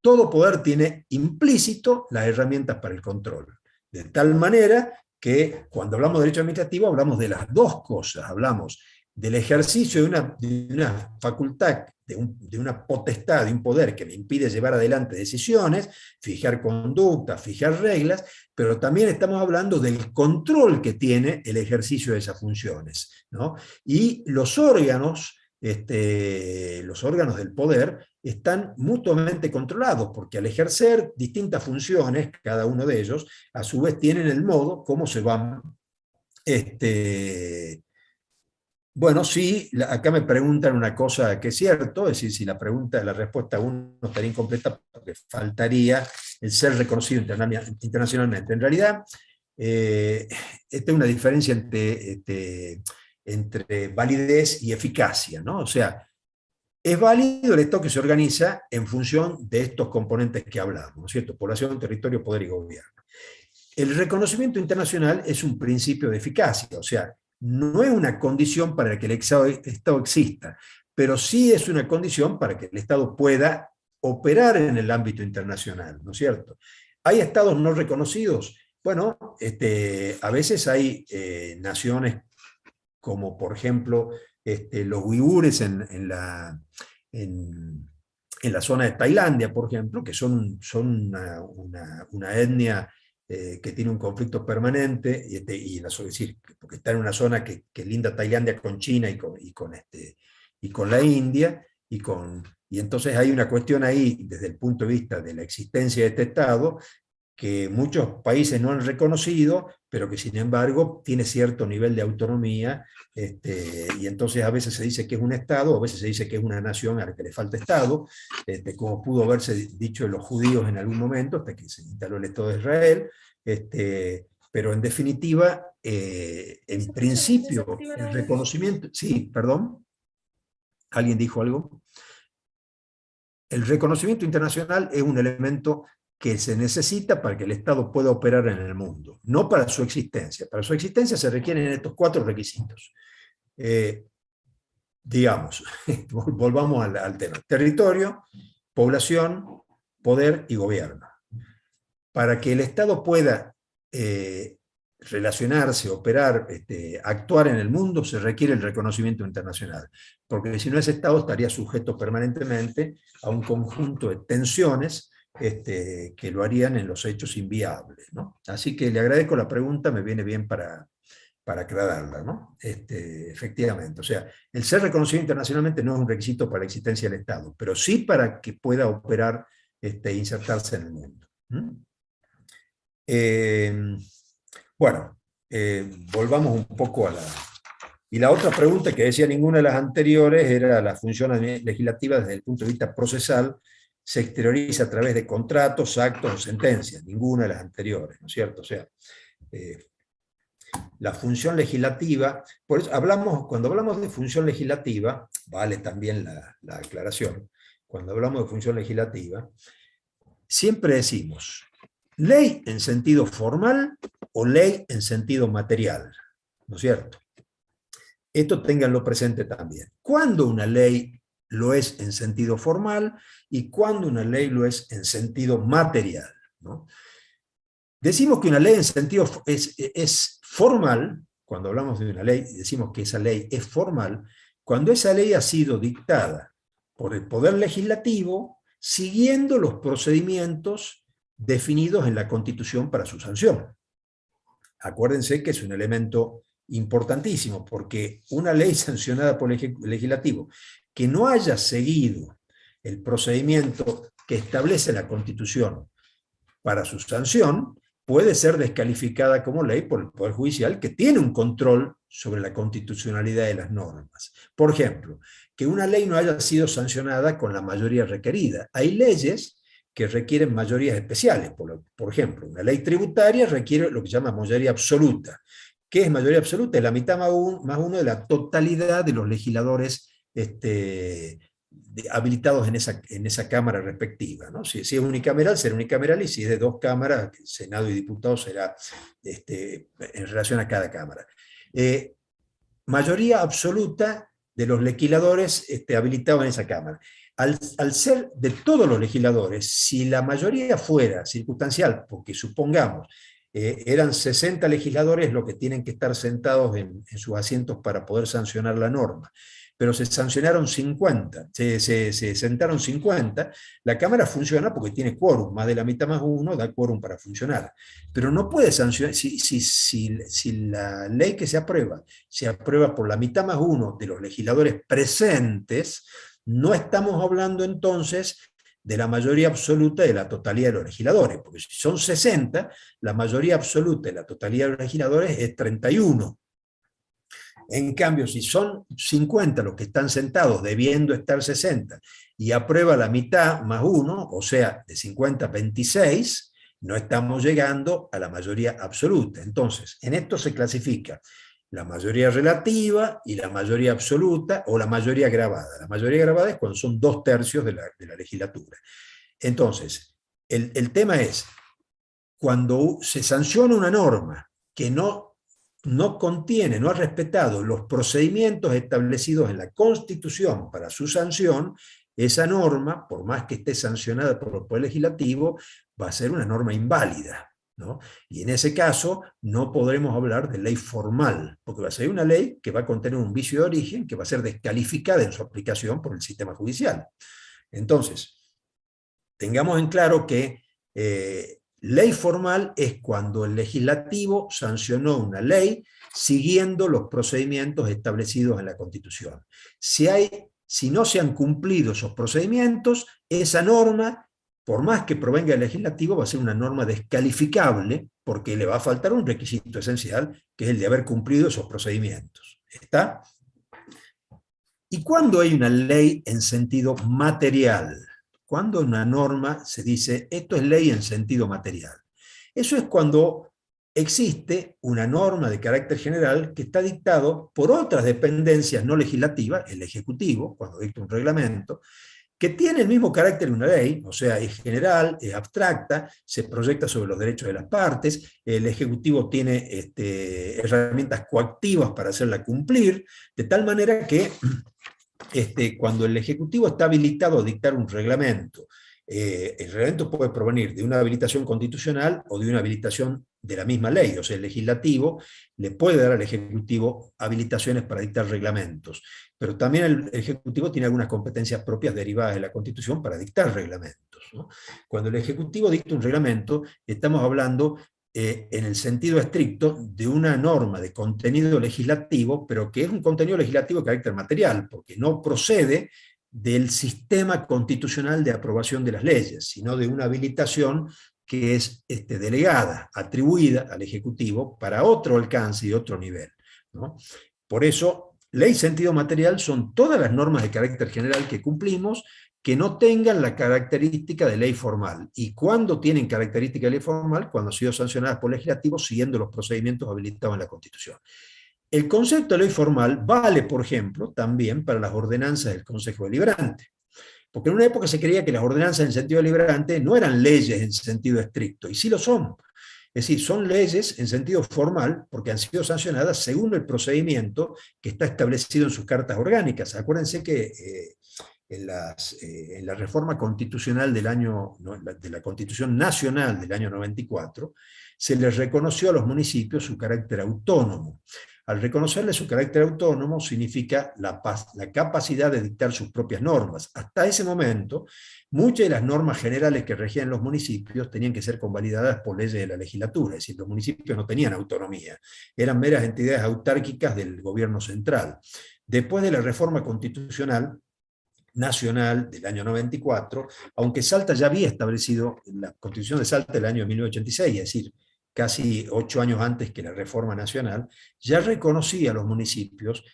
Todo poder tiene implícito las herramientas para el control, de tal manera que cuando hablamos de derecho administrativo hablamos de las dos cosas, hablamos del ejercicio de una facultad, de una potestad, de un poder que me impide llevar adelante decisiones, fijar conductas, fijar reglas, pero también estamos hablando del control que tiene el ejercicio de esas funciones, ¿no? Y los órganos del poder están mutuamente controlados, porque al ejercer distintas funciones, cada uno de ellos, a su vez tienen el modo como se van. Bueno, sí, acá me preguntan una cosa que es cierto, es decir, si la respuesta 1 estaría incompleta porque faltaría el ser reconocido internacionalmente. En realidad, esta es una diferencia entre validez y eficacia, ¿no? O sea, es válido el Estado que se organiza en función de estos componentes que hablamos, ¿no es cierto? Población, territorio, poder y gobierno. El reconocimiento internacional es un principio de eficacia, o sea, no es una condición para que el Estado exista, pero sí es una condición para que el Estado pueda operar en el ámbito internacional, ¿no es cierto? ¿Hay estados no reconocidos? Bueno, a veces hay naciones como, por ejemplo, los uigures en la zona de Tailandia, por ejemplo, que son una etnia que tiene un conflicto permanente, es decir, porque está en una zona que linda Tailandia con China y con la India, y entonces hay una cuestión ahí, desde el punto de vista de la existencia de este Estado, que muchos países no han reconocido, pero que sin embargo tiene cierto nivel de autonomía, y entonces a veces se dice que es un Estado, a veces se dice que es una nación a la que le falta Estado, como pudo haberse dicho de los judíos en algún momento, hasta que se instaló el Estado de Israel, pero en definitiva, en principio, el reconocimiento... Sí, perdón, ¿alguien dijo algo? El reconocimiento internacional es un elemento que se necesita para que el Estado pueda operar en el mundo, no para su existencia. Para su existencia se requieren estos 4 requisitos. Digamos, volvamos al tema. Territorio, población, poder y gobierno. Para que el Estado pueda relacionarse, operar, actuar en el mundo, se requiere el reconocimiento internacional, porque si no, ese Estado estaría sujeto permanentemente a un conjunto de tensiones que lo harían en los hechos inviables, ¿no? Así que le agradezco la pregunta, me viene bien para aclararla, ¿no? Efectivamente, o sea, el ser reconocido internacionalmente no es un requisito para la existencia del Estado, pero sí para que pueda operar e insertarse en el mundo. Bueno, volvamos un poco a Y la otra pregunta que decía ninguna de las anteriores era la función legislativa desde el punto de vista procesal se exterioriza a través de contratos, actos o sentencias, ninguna de las anteriores, ¿no es cierto? O sea, la función legislativa, por eso cuando hablamos de función legislativa, vale también la aclaración, cuando hablamos de función legislativa, siempre decimos ley en sentido formal o ley en sentido material, ¿no es cierto? Esto ténganlo presente también. ¿Cuándo una ley lo es en sentido formal y cuándo una ley lo es en sentido material, ¿no? Decimos que una ley en sentido es formal, cuando hablamos de una ley, decimos que esa ley es formal, cuando esa ley ha sido dictada por el Poder Legislativo siguiendo los procedimientos definidos en la Constitución para su sanción. Acuérdense que es un elemento importantísimo, porque una ley sancionada por el Legislativo que no haya seguido el procedimiento que establece la Constitución para su sanción, puede ser descalificada como ley por el Poder Judicial, que tiene un control sobre la constitucionalidad de las normas. Por ejemplo, que una ley no haya sido sancionada con la mayoría requerida. Hay leyes que requieren mayorías especiales. Por ejemplo, una ley tributaria requiere lo que se llama mayoría absoluta. ¿Qué es mayoría absoluta? Es la mitad más uno de la totalidad de los legisladores habilitados en esa cámara respectiva, ¿no? Si es unicameral, será unicameral, y si es de 2 cámaras, Senado y diputados, será en relación a cada cámara. Mayoría absoluta de los legisladores habilitados en esa cámara. Al ser de todos los legisladores, si la mayoría fuera circunstancial, porque supongamos, eran 60 legisladores los que tienen que estar sentados en sus asientos para poder sancionar la norma, pero se sancionaron 50, se sentaron 50, la Cámara funciona porque tiene quórum, más de la mitad más uno da quórum para funcionar. Pero no puede sancionar, si la ley que se aprueba por la mitad más uno de los legisladores presentes, no estamos hablando entonces de la mayoría absoluta de la totalidad de los legisladores, porque si son 60, la mayoría absoluta de la totalidad de los legisladores es 31. En cambio, si son 50 los que están sentados, debiendo estar 60, y aprueba la mitad más uno, o sea, de 50 a 26, no estamos llegando a la mayoría absoluta. Entonces, en esto se clasifica la mayoría relativa y la mayoría absoluta, o la mayoría agravada. La mayoría agravada es cuando son 2/3 de la legislatura. Entonces, el tema es, cuando se sanciona una norma que no contiene, no ha respetado los procedimientos establecidos en la Constitución para su sanción, esa norma, por más que esté sancionada por el Poder Legislativo, va a ser una norma inválida, ¿no? Y en ese caso no podremos hablar de ley formal, porque va a ser una ley que va a contener un vicio de origen que va a ser descalificada en su aplicación por el sistema judicial. Entonces, tengamos en claro que ley formal es cuando el legislativo sancionó una ley siguiendo los procedimientos establecidos en la Constitución. Si no se han cumplido esos procedimientos, esa norma, por más que provenga del legislativo, va a ser una norma descalificable, porque le va a faltar un requisito esencial, que es el de haber cumplido esos procedimientos. ¿Está? ¿Y cuándo hay una ley en sentido material? Cuando una norma se dice, esto es ley en sentido material. Eso es cuando existe una norma de carácter general que está dictado por otras dependencias no legislativas, el Ejecutivo, cuando dicta un reglamento, que tiene el mismo carácter de una ley, o sea, es general, es abstracta, se proyecta sobre los derechos de las partes, el Ejecutivo tiene herramientas coactivas para hacerla cumplir, de tal manera que cuando el Ejecutivo está habilitado a dictar un reglamento, el reglamento puede provenir de una habilitación constitucional o de una habilitación de la misma ley, o sea, el legislativo le puede dar al Ejecutivo habilitaciones para dictar reglamentos, pero también el Ejecutivo tiene algunas competencias propias derivadas de la Constitución para dictar reglamentos, ¿no? Cuando el Ejecutivo dicta un reglamento, estamos hablando en el sentido estricto de una norma de contenido legislativo, pero que es un contenido legislativo de carácter material, porque no procede del sistema constitucional de aprobación de las leyes, sino de una habilitación que es delegada, atribuida al Ejecutivo para otro alcance y otro nivel, ¿no? Por eso, ley sentido material son todas las normas de carácter general que cumplimos que no tengan la característica de ley formal. ¿Y cuándo tienen característica de ley formal? Cuando han sido sancionadas por legislativo siguiendo los procedimientos habilitados en la Constitución. El concepto de ley formal vale, por ejemplo, también para las ordenanzas del Consejo Deliberante. Porque en una época se creía que las ordenanzas en sentido deliberante no eran leyes en sentido estricto, y sí lo son. Es decir, son leyes en sentido formal porque han sido sancionadas según el procedimiento que está establecido en sus cartas orgánicas. Acuérdense que en la reforma constitucional del año, de la Constitución Nacional del año 94, se les reconoció a los municipios su carácter autónomo. Al reconocerle su carácter autónomo significa la capacidad de dictar sus propias normas. Hasta ese momento, muchas de las normas generales que regían los municipios tenían que ser convalidadas por leyes de la legislatura, es decir, los municipios no tenían autonomía, eran meras entidades autárquicas del gobierno central. Después de la reforma constitucional nacional del año 94, aunque Salta ya había establecido la Constitución de Salta del año 1986, es decir, casi 8 años antes que la reforma nacional, ya reconocía a los municipios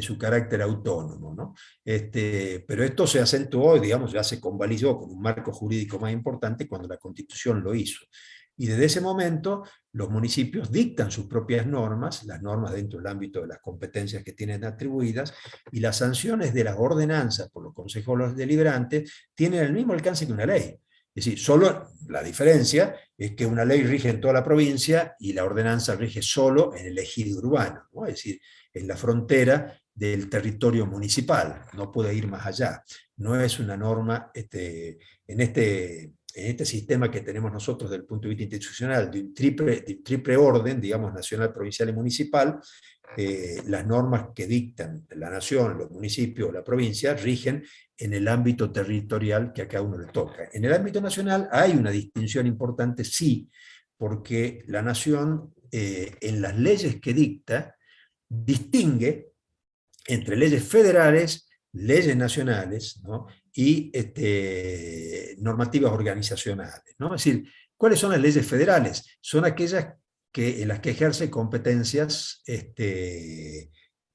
su carácter autónomo, ¿no? Pero esto se acentuó, digamos, ya se convalidó con un marco jurídico más importante cuando la Constitución lo hizo. Y desde ese momento los municipios dictan sus propias normas, las normas dentro del ámbito de las competencias que tienen atribuidas, y las sanciones de las ordenanzas por los consejos deliberantes tienen el mismo alcance que una ley. Es decir, solo la diferencia es que una ley rige en toda la provincia y la ordenanza rige solo en el ejido urbano, ¿no? Es decir, en la frontera del territorio municipal, no puede ir más allá. No es una norma en este sistema que tenemos nosotros desde el punto de vista institucional, de un triple orden, digamos, nacional, provincial y municipal. Las normas que dictan la nación, los municipios, la provincia, rigen en el ámbito territorial que a cada uno le toca. En el ámbito nacional hay una distinción importante, sí, porque la nación, en las leyes que dicta, distingue entre leyes federales, leyes nacionales, ¿no? Y normativas organizacionales, ¿no? Es decir, ¿cuáles son las leyes federales? Son aquellas en las que ejerce competencias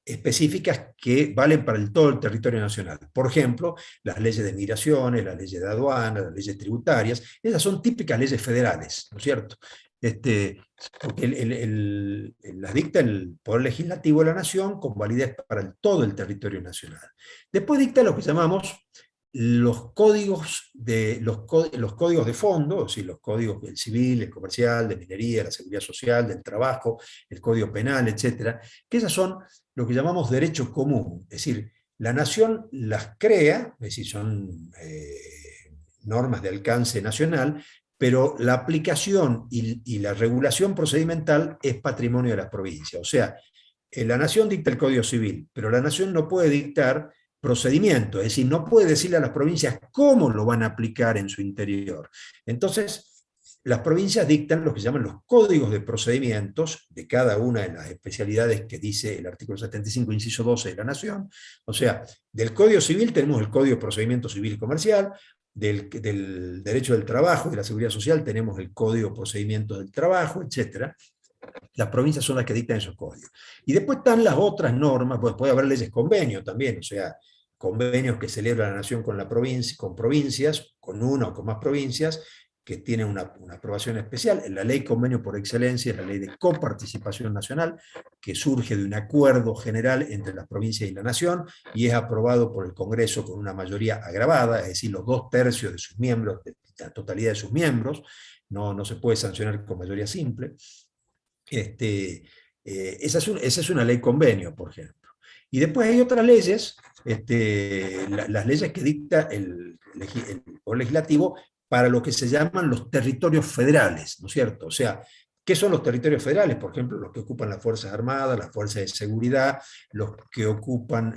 específicas que valen para todo el territorio nacional. Por ejemplo, las leyes de migraciones, las leyes de aduana, las leyes tributarias, esas son típicas leyes federales, ¿no es cierto? Porque las dicta el Poder Legislativo de la Nación con validez para todo el territorio nacional. Después dicta lo que llamamos los códigos de fondo, es decir, los códigos del civil, el comercial, de minería, la seguridad social, del trabajo, el código penal, etcétera, que esas son lo que llamamos derecho común, es decir, la nación las crea, es decir, son normas de alcance nacional, pero la aplicación y la regulación procedimental es patrimonio de la provincia. O sea, la nación dicta el Código Civil, pero la nación no puede dictar procedimiento, es decir, no puede decirle a las provincias cómo lo van a aplicar en su interior. Entonces, las provincias dictan lo que llaman los códigos de procedimientos de cada una de las especialidades que dice el artículo 75, inciso 12 de la Nación. O sea, del Código Civil tenemos el Código de Procedimiento Civil y Comercial, del derecho del trabajo y de la seguridad social tenemos el Código de Procedimientos del Trabajo, etc. Las provincias son las que dictan esos códigos. Y después están las otras normas, pues puede haber leyes convenio también, o sea, convenios que celebra la nación con provincias, con una o con más provincias, que tienen una aprobación especial. La ley convenio por excelencia es la ley de coparticipación nacional, que surge de un acuerdo general entre las provincias y la nación, y es aprobado por el Congreso con una mayoría agravada, es decir, los 2/3 de sus miembros, de la totalidad de sus miembros, no se puede sancionar con mayoría simple. Esa es una ley convenio, por ejemplo. Y después hay otras leyes, las leyes que dicta el Poder Legislativo para lo que se llaman los territorios federales, ¿no es cierto? O sea, ¿qué son los territorios federales? Por ejemplo, los que ocupan las Fuerzas Armadas, las Fuerzas de Seguridad, los que ocupan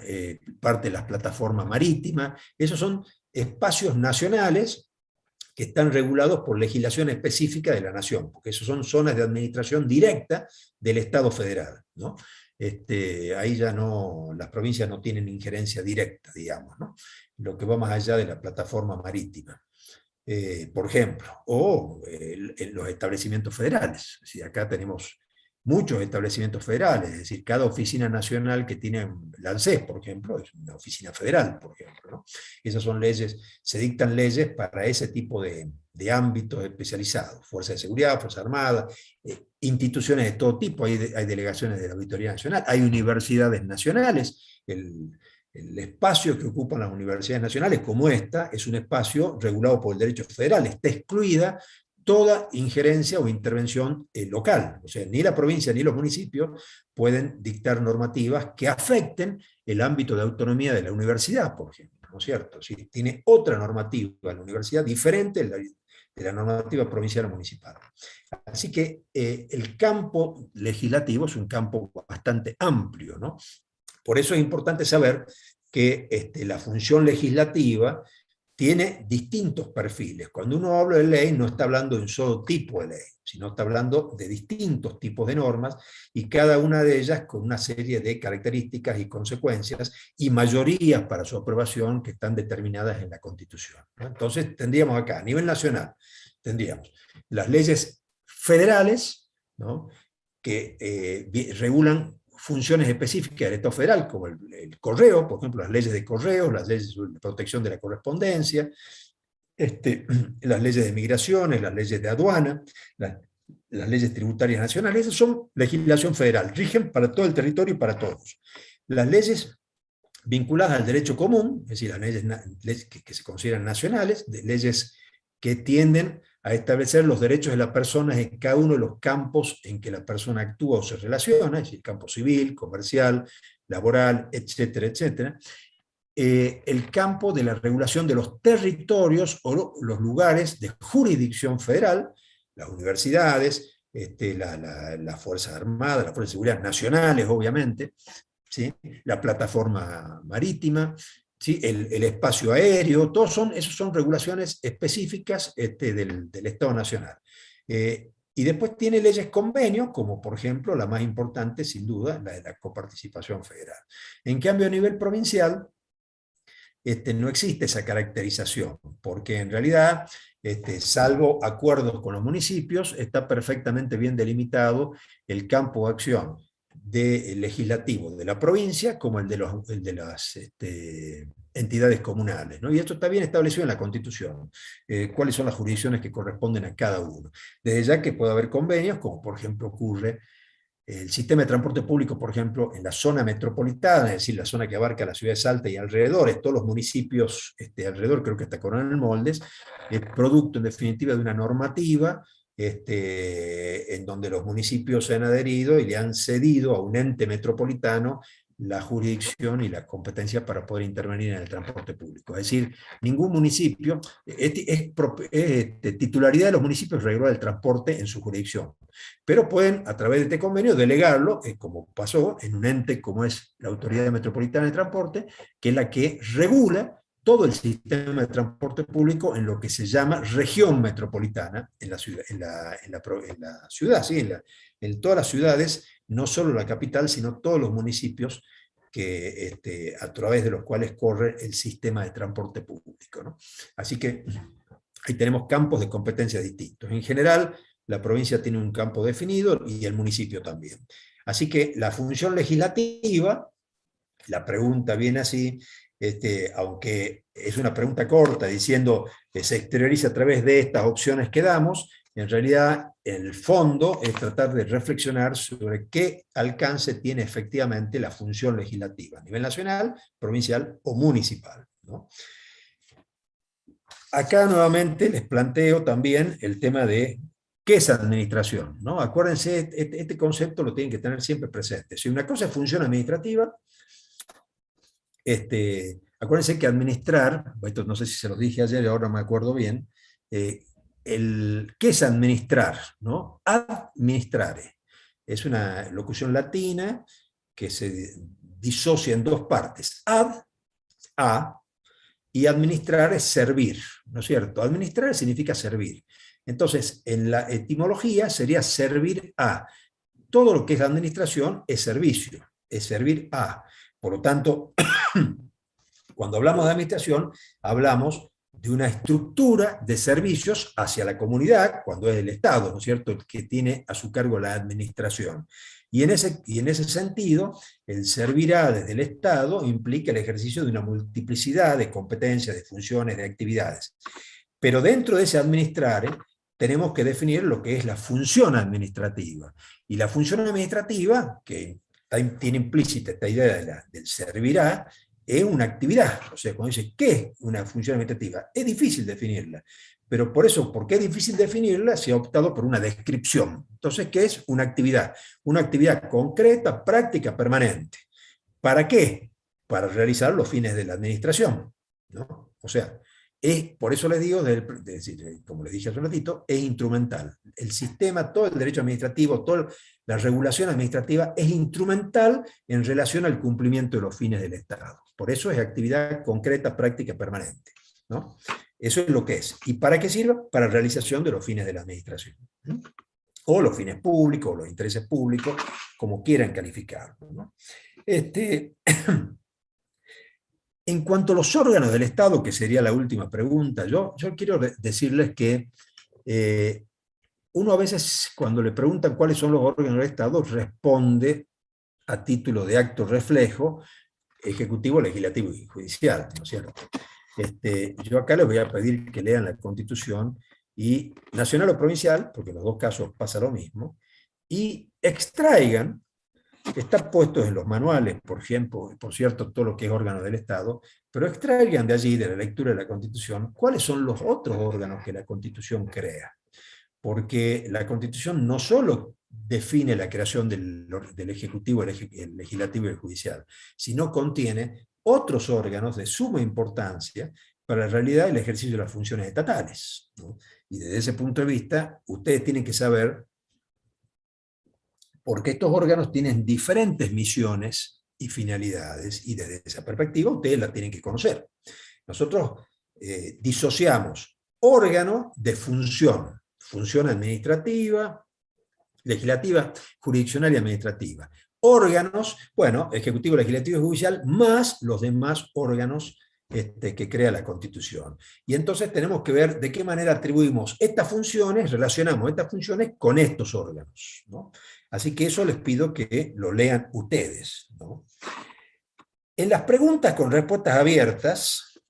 parte de las plataformas marítimas. Esos son espacios nacionales que están regulados por legislación específica de la nación, porque esos son zonas de administración directa del Estado federal, ¿no? Ahí ya no, las provincias no tienen injerencia directa, digamos, ¿no? Lo que va más allá de la plataforma marítima, por ejemplo, o en los establecimientos federales. Si acá tenemos muchos establecimientos federales, es decir, cada oficina nacional que tiene la ANSES, por ejemplo, es una oficina federal, por ejemplo, ¿no? Esas son leyes, se dictan leyes para ese tipo de ámbitos especializados, Fuerzas de Seguridad, Fuerzas Armadas, instituciones de todo tipo, hay delegaciones de la Auditoría Nacional, hay universidades nacionales, el espacio que ocupan las universidades nacionales, como esta, es un espacio regulado por el derecho federal, está excluida toda injerencia o intervención local. O sea, ni la provincia ni los municipios pueden dictar normativas que afecten el ámbito de autonomía de la universidad, por ejemplo, ¿no es cierto? Si tiene otra normativa la universidad diferente de la normativa provincial o municipal. Así que el campo legislativo es un campo bastante amplio, ¿no? Por eso es importante saber que la función legislativa tiene distintos perfiles. Cuando uno habla de ley, no está hablando de un solo tipo de ley, sino está hablando de distintos tipos de normas, y cada una de ellas con una serie de características y consecuencias, y mayorías para su aprobación que están determinadas en la Constitución, ¿no? Entonces tendríamos acá, a nivel nacional, tendríamos las leyes federales, ¿no?, que regulan funciones específicas del Estado federal, como el correo, por ejemplo, las leyes de correos, las leyes de protección de la correspondencia, las leyes de migraciones, las leyes de aduana, las leyes tributarias nacionales. Esas son legislación federal, rigen para todo el territorio y para todos. Las leyes vinculadas al derecho común, es decir, las leyes que se consideran nacionales, de leyes que tienden a establecer los derechos de las personas en cada uno de los campos en que la persona actúa o se relaciona, es decir, campo civil, comercial, laboral, etcétera, etcétera. El campo de la regulación de los territorios o los lugares de jurisdicción federal, las universidades, la Fuerza Armada, las Fuerzas de Seguridad nacionales, obviamente, ¿sí?, la plataforma marítima, ¿sí?, el espacio aéreo, esos son regulaciones específicas del Estado Nacional. Y después tiene leyes convenios, como por ejemplo la más importante, sin duda, la de la coparticipación federal. En cambio, a nivel provincial, no existe esa caracterización, porque en realidad, salvo acuerdos con los municipios, está perfectamente bien delimitado el campo de acción legislativo de la provincia como el de las entidades comunales, ¿no? Y esto está bien establecido en la Constitución, cuáles son las jurisdicciones que corresponden a cada uno. Desde ya que puede haber convenios, como por ejemplo ocurre el sistema de transporte público, por ejemplo, en la zona metropolitana, es decir, la zona que abarca la ciudad de Salta y alrededores, todos los municipios alrededor, creo que hasta Coronel Moldes, es producto en definitiva de una normativa en donde los municipios se han adherido y le han cedido a un ente metropolitano la jurisdicción y la competencia para poder intervenir en el transporte público. Es decir, ningún municipio, es titularidad de los municipios regular el transporte en su jurisdicción, pero pueden a través de este convenio delegarlo, como pasó en un ente como es la Autoridad Metropolitana de Transporte, que es la que regula todo el sistema de transporte público en lo que se llama región metropolitana, en la ciudad, ¿sí?, en todas las ciudades, no solo la capital, sino todos los municipios a través de los cuales corre el sistema de transporte público, ¿no? Así que ahí tenemos campos de competencia distintos. En general, la provincia tiene un campo definido y el municipio también. Así que la función legislativa, la pregunta viene así, aunque es una pregunta corta diciendo que se exterioriza a través de estas opciones que damos, en realidad el fondo es tratar de reflexionar sobre qué alcance tiene efectivamente la función legislativa a nivel nacional, provincial o municipal, ¿no? Acá nuevamente les planteo también el tema de qué es administración, ¿no? Acuérdense, este concepto lo tienen que tener siempre presente. Si una cosa es función administrativa, acuérdense que administrar, esto no sé si se los dije ayer y ahora no me acuerdo bien, ¿qué es administrar? ¿No? Administrare. Es una locución latina que se disocia en dos partes. Ad, a, y administrar es servir, ¿no es cierto? Administrar significa servir. Entonces, en la etimología sería servir a. Todo lo que es la administración es servicio, es servir a. Por lo tanto, cuando hablamos de administración, hablamos de una estructura de servicios hacia la comunidad, cuando es el Estado, ¿no es cierto?, el que tiene a su cargo la administración. Y en ese sentido, el servirá desde el Estado implica el ejercicio de una multiplicidad de competencias, de funciones, de actividades. Pero dentro de ese administrar, tenemos que definir lo que es la función administrativa. Y la función administrativa, que tiene implícita esta idea del servirá, es una actividad. O sea, cuando dice, ¿qué es una función administrativa? Es difícil definirla. Pero por eso, porque es difícil definirla, se ha optado por una descripción. Entonces, ¿qué es una actividad? Una actividad concreta, práctica, permanente. ¿Para qué? Para realizar los fines de la administración, ¿no? O sea, por eso les digo, como les dije hace un ratito, es instrumental. El sistema, todo el derecho administrativo, toda la regulación administrativa es instrumental en relación al cumplimiento de los fines del Estado. Por eso es actividad concreta, práctica, permanente, ¿no? Eso es lo que es. ¿Y para qué sirve? Para la realización de los fines de la administración, ¿no? O los fines públicos, o los intereses públicos, como quieran calificarlo, ¿no? En cuanto a los órganos del Estado, que sería la última pregunta, yo quiero decirles que uno a veces, cuando le preguntan cuáles son los órganos del Estado, responde a título de acto reflejo, ejecutivo, legislativo y judicial, ¿no es cierto? Yo acá les voy a pedir que lean la Constitución, y nacional o provincial, porque en los dos casos pasa lo mismo, y extraigan, está puesto en los manuales, por ejemplo, por cierto, todo lo que es órgano del Estado, pero extraigan de allí, de la lectura de la Constitución, cuáles son los otros órganos que la Constitución crea. Porque la Constitución no solo define la creación del Ejecutivo, el Legislativo y el Judicial, sino contiene otros órganos de suma importancia para la realidad del ejercicio de las funciones estatales, ¿no? Y desde ese punto de vista, ustedes tienen que saber, porque estos órganos tienen diferentes misiones y finalidades, y desde esa perspectiva ustedes la tienen que conocer. Nosotros disociamos órgano de función, función administrativa, legislativa, jurisdiccional y administrativa. Órganos, bueno, ejecutivo, legislativo y judicial, más los demás órganos que crea la Constitución. Y entonces tenemos que ver de qué manera atribuimos estas funciones, relacionamos estas funciones con estos órganos, ¿no? Así que eso les pido que lo lean ustedes, ¿no? En las preguntas con respuestas abiertas,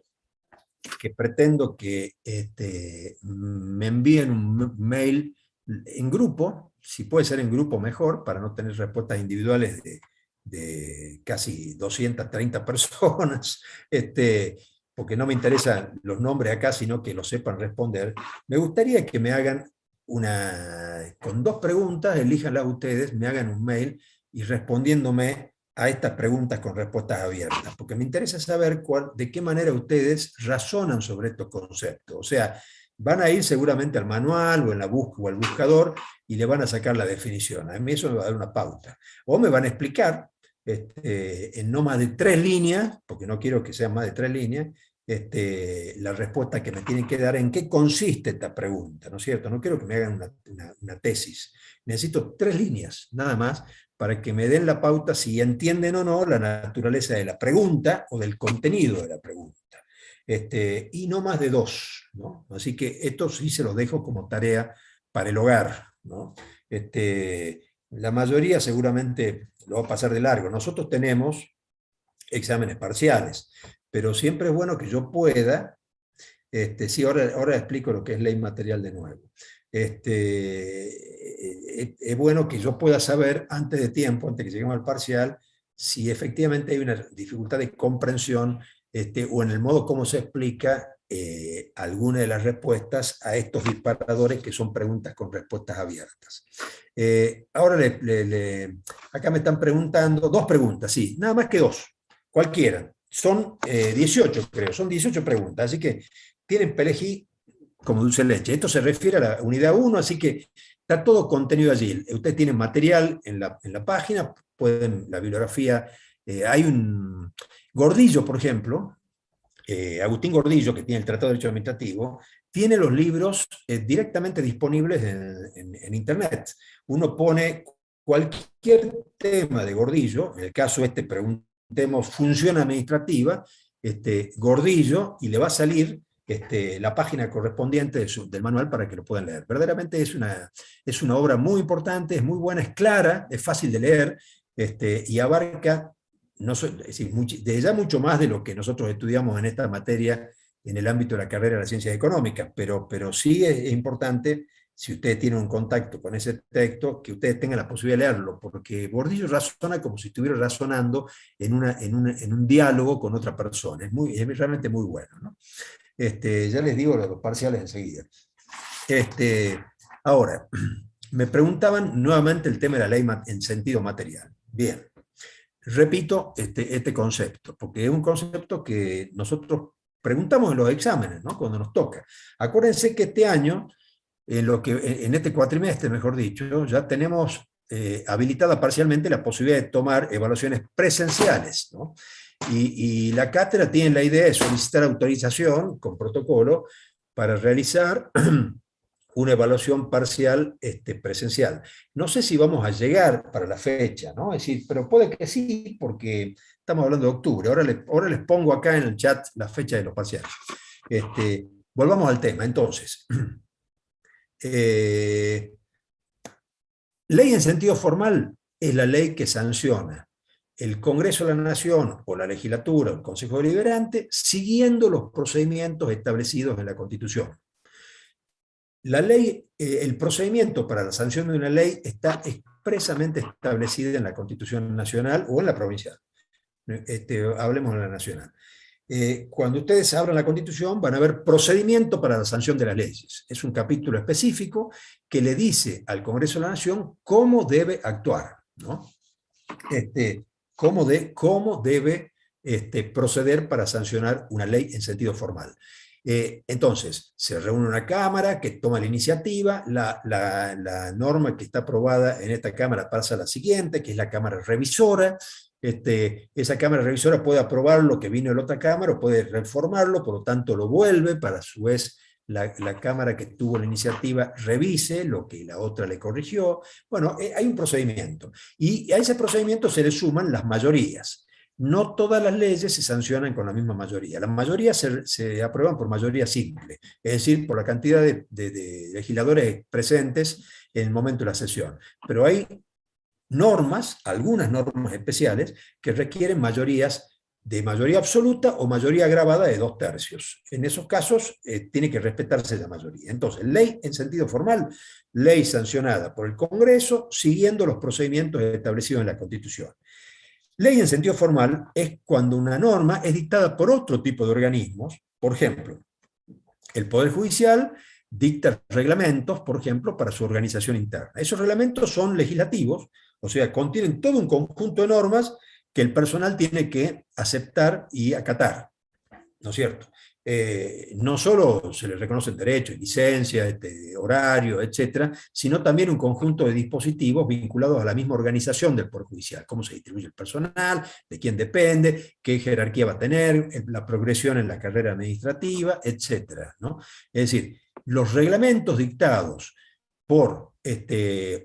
que pretendo que me envíen un mail en grupo, si puede ser en grupo mejor, para no tener respuestas individuales de casi 230 personas, porque no me interesan los nombres acá, sino que lo sepan responder. Me gustaría que me hagan con 2 preguntas, elíjanlas ustedes, me hagan un mail y respondiéndome a estas preguntas con respuestas abiertas, porque me interesa saber de qué manera ustedes razonan sobre estos conceptos. O sea, van a ir seguramente al manual o al buscador y le van a sacar la definición. A mí eso me va a dar una pauta. O me van a explicar en no más de 3 líneas, porque no quiero que sean más de 3 líneas, la respuesta que me tienen que dar en qué consiste esta pregunta, ¿no es cierto? No quiero que me hagan una tesis. Necesito 3 líneas, nada más, para que me den la pauta si entienden o no la naturaleza de la pregunta o del contenido de la pregunta. Y no más de 2, ¿no? Así que esto sí se los dejo como tarea para el hogar, ¿no? La mayoría seguramente lo va a pasar de largo. Nosotros tenemos exámenes parciales, pero siempre es bueno que yo pueda, sí, ahora explico lo que es ley material de nuevo. Es bueno que yo pueda saber antes de tiempo, antes que lleguemos al parcial, si efectivamente hay una dificultad de comprensión o en el modo como se explica alguna de las respuestas a estos disparadores que son preguntas con respuestas abiertas. Ahora acá me están preguntando 2 preguntas, sí, nada más que 2, cualquiera. Son 18, creo, son 18 preguntas, así que tienen pelejì como dulce de leche. Esto se refiere a la unidad 1, así que está todo contenido allí. Ustedes tienen material en la página, la bibliografía, hay un Gordillo, por ejemplo, Agustín Gordillo, que tiene el Tratado de Derecho Administrativo, tiene los libros directamente disponibles en Internet. Uno pone cualquier tema de Gordillo, en el caso preguntemos función administrativa, Gordillo, y le va a salir la página correspondiente del manual para que lo puedan leer. Verdaderamente es una obra muy importante, es muy buena, es clara, es fácil de leer, y abarca es decir, desde ya mucho más de lo que nosotros estudiamos en esta materia en el ámbito de la carrera de las ciencias económicas, pero sí es importante, si ustedes tienen un contacto con ese texto, que ustedes tengan la posibilidad de leerlo, porque Bordillo razona como si estuviera razonando en un diálogo con otra persona. Es realmente muy bueno, ¿no? Ya les digo los parciales enseguida. Ahora, me preguntaban nuevamente el tema de la ley en sentido material. Bien, repito este concepto, porque es un concepto que nosotros preguntamos en los exámenes, ¿no? Cuando nos toca. Acuérdense que este año, en este cuatrimestre, mejor dicho, ya tenemos habilitada parcialmente la posibilidad de tomar evaluaciones presenciales, ¿no? Y la cátedra tiene la idea de solicitar autorización con protocolo para realizar una evaluación parcial presencial. No sé si vamos a llegar para la fecha, ¿no? Es decir, pero puede que sí, porque estamos hablando de octubre. Ahora les pongo acá en el chat la fecha de los parciales. Volvamos al tema, entonces. Ley en sentido formal es la ley que sanciona el Congreso de la Nación o la legislatura o el Consejo Deliberante siguiendo los procedimientos establecidos en la Constitución. La ley, el procedimiento para la sanción de una ley está expresamente establecida en la Constitución Nacional o en la provincial. Hablemos de la nacional. Cuando ustedes abran la Constitución van a ver procedimiento para la sanción de las leyes. Es un capítulo específico que le dice al Congreso de la Nación cómo debe actuar, ¿no? Cómo debe proceder para sancionar una ley en sentido formal. Entonces, se reúne una Cámara que toma la iniciativa, la norma que está aprobada en esta Cámara pasa a la siguiente, que es la Cámara Revisora. Esa Cámara Revisora puede aprobar lo que vino de la otra Cámara o puede reformarlo, por lo tanto lo vuelve para a su vez la Cámara que tuvo la iniciativa revise lo que la otra le corrigió. Bueno, hay un procedimiento. Y a ese procedimiento se le suman las mayorías. No todas las leyes se sancionan con la misma mayoría. Las mayorías se aprueban por mayoría simple, es decir, por la cantidad de legisladores presentes en el momento de la sesión. Pero hay normas, algunas normas especiales, que requieren mayorías de mayoría absoluta o mayoría agravada de 2/3. En esos casos tiene que respetarse la mayoría. Entonces, ley en sentido formal, ley sancionada por el Congreso, siguiendo los procedimientos establecidos en la Constitución. Ley en sentido formal es cuando una norma es dictada por otro tipo de organismos, por ejemplo, el Poder Judicial dicta reglamentos, por ejemplo, para su organización interna. Esos reglamentos son legislativos, o sea, contienen todo un conjunto de normas que el personal tiene que aceptar y acatar, ¿no es cierto? No solo se les reconocen derechos, licencias, horario, etcétera, sino también un conjunto de dispositivos vinculados a la misma organización del Poder Judicial, cómo se distribuye el personal, de quién depende, qué jerarquía va a tener, la progresión en la carrera administrativa, etcétera, ¿no? Es decir, los reglamentos dictados por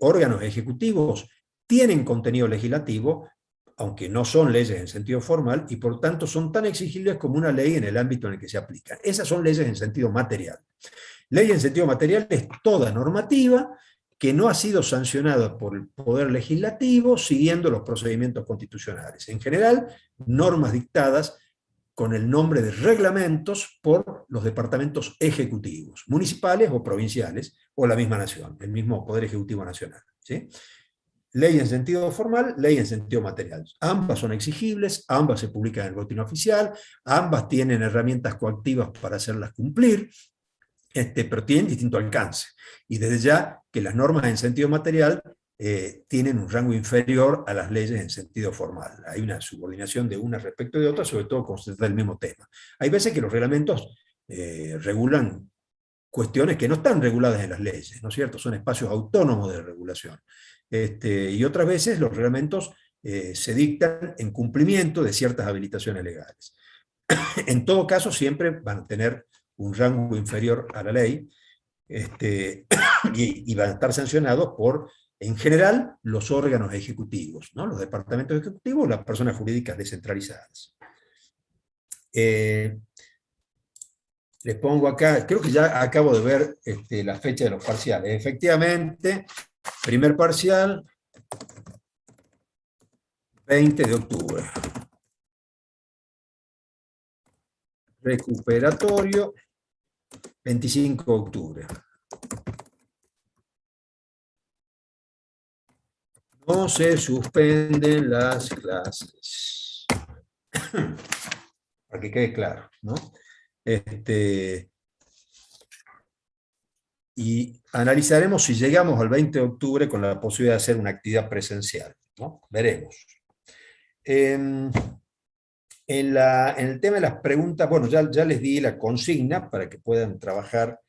órganos ejecutivos tienen contenido legislativo, aunque no son leyes en sentido formal, y por tanto son tan exigibles como una ley en el ámbito en el que se aplican. Esas son leyes en sentido material. Ley en sentido material es toda normativa que no ha sido sancionada por el Poder Legislativo siguiendo los procedimientos constitucionales. En general, normas dictadas con el nombre de reglamentos por los departamentos ejecutivos, municipales o provinciales, o la misma nación, el mismo Poder Ejecutivo Nacional, ¿sí? Ley en sentido formal, ley en sentido material. Ambas son exigibles, ambas se publican en el boletín oficial, ambas tienen herramientas coactivas para hacerlas cumplir, pero tienen distinto alcance. Y desde ya que las normas en sentido material tienen un rango inferior a las leyes en sentido formal. Hay una subordinación de una respecto de otra, sobre todo cuando se trata del mismo tema. Hay veces que los reglamentos regulan cuestiones que no están reguladas en las leyes, ¿no es cierto? Son espacios autónomos de regulación. Y otras veces los reglamentos se dictan en cumplimiento de ciertas habilitaciones legales. En todo caso, siempre van a tener un rango inferior a la ley y van a estar sancionados por, en general, los órganos ejecutivos, ¿no? Los departamentos ejecutivos, las personas jurídicas descentralizadas. Les Les pongo acá, creo que ya acabo de ver la fecha de los parciales. Efectivamente, primer parcial, 20 de octubre. Recuperatorio, 25 de octubre. No se suspenden las clases. Para que quede claro, ¿no? Y analizaremos si llegamos al 20 de octubre con la posibilidad de hacer una actividad presencial, ¿no? Veremos. En el tema de las preguntas, bueno, ya les di la consigna para que puedan trabajar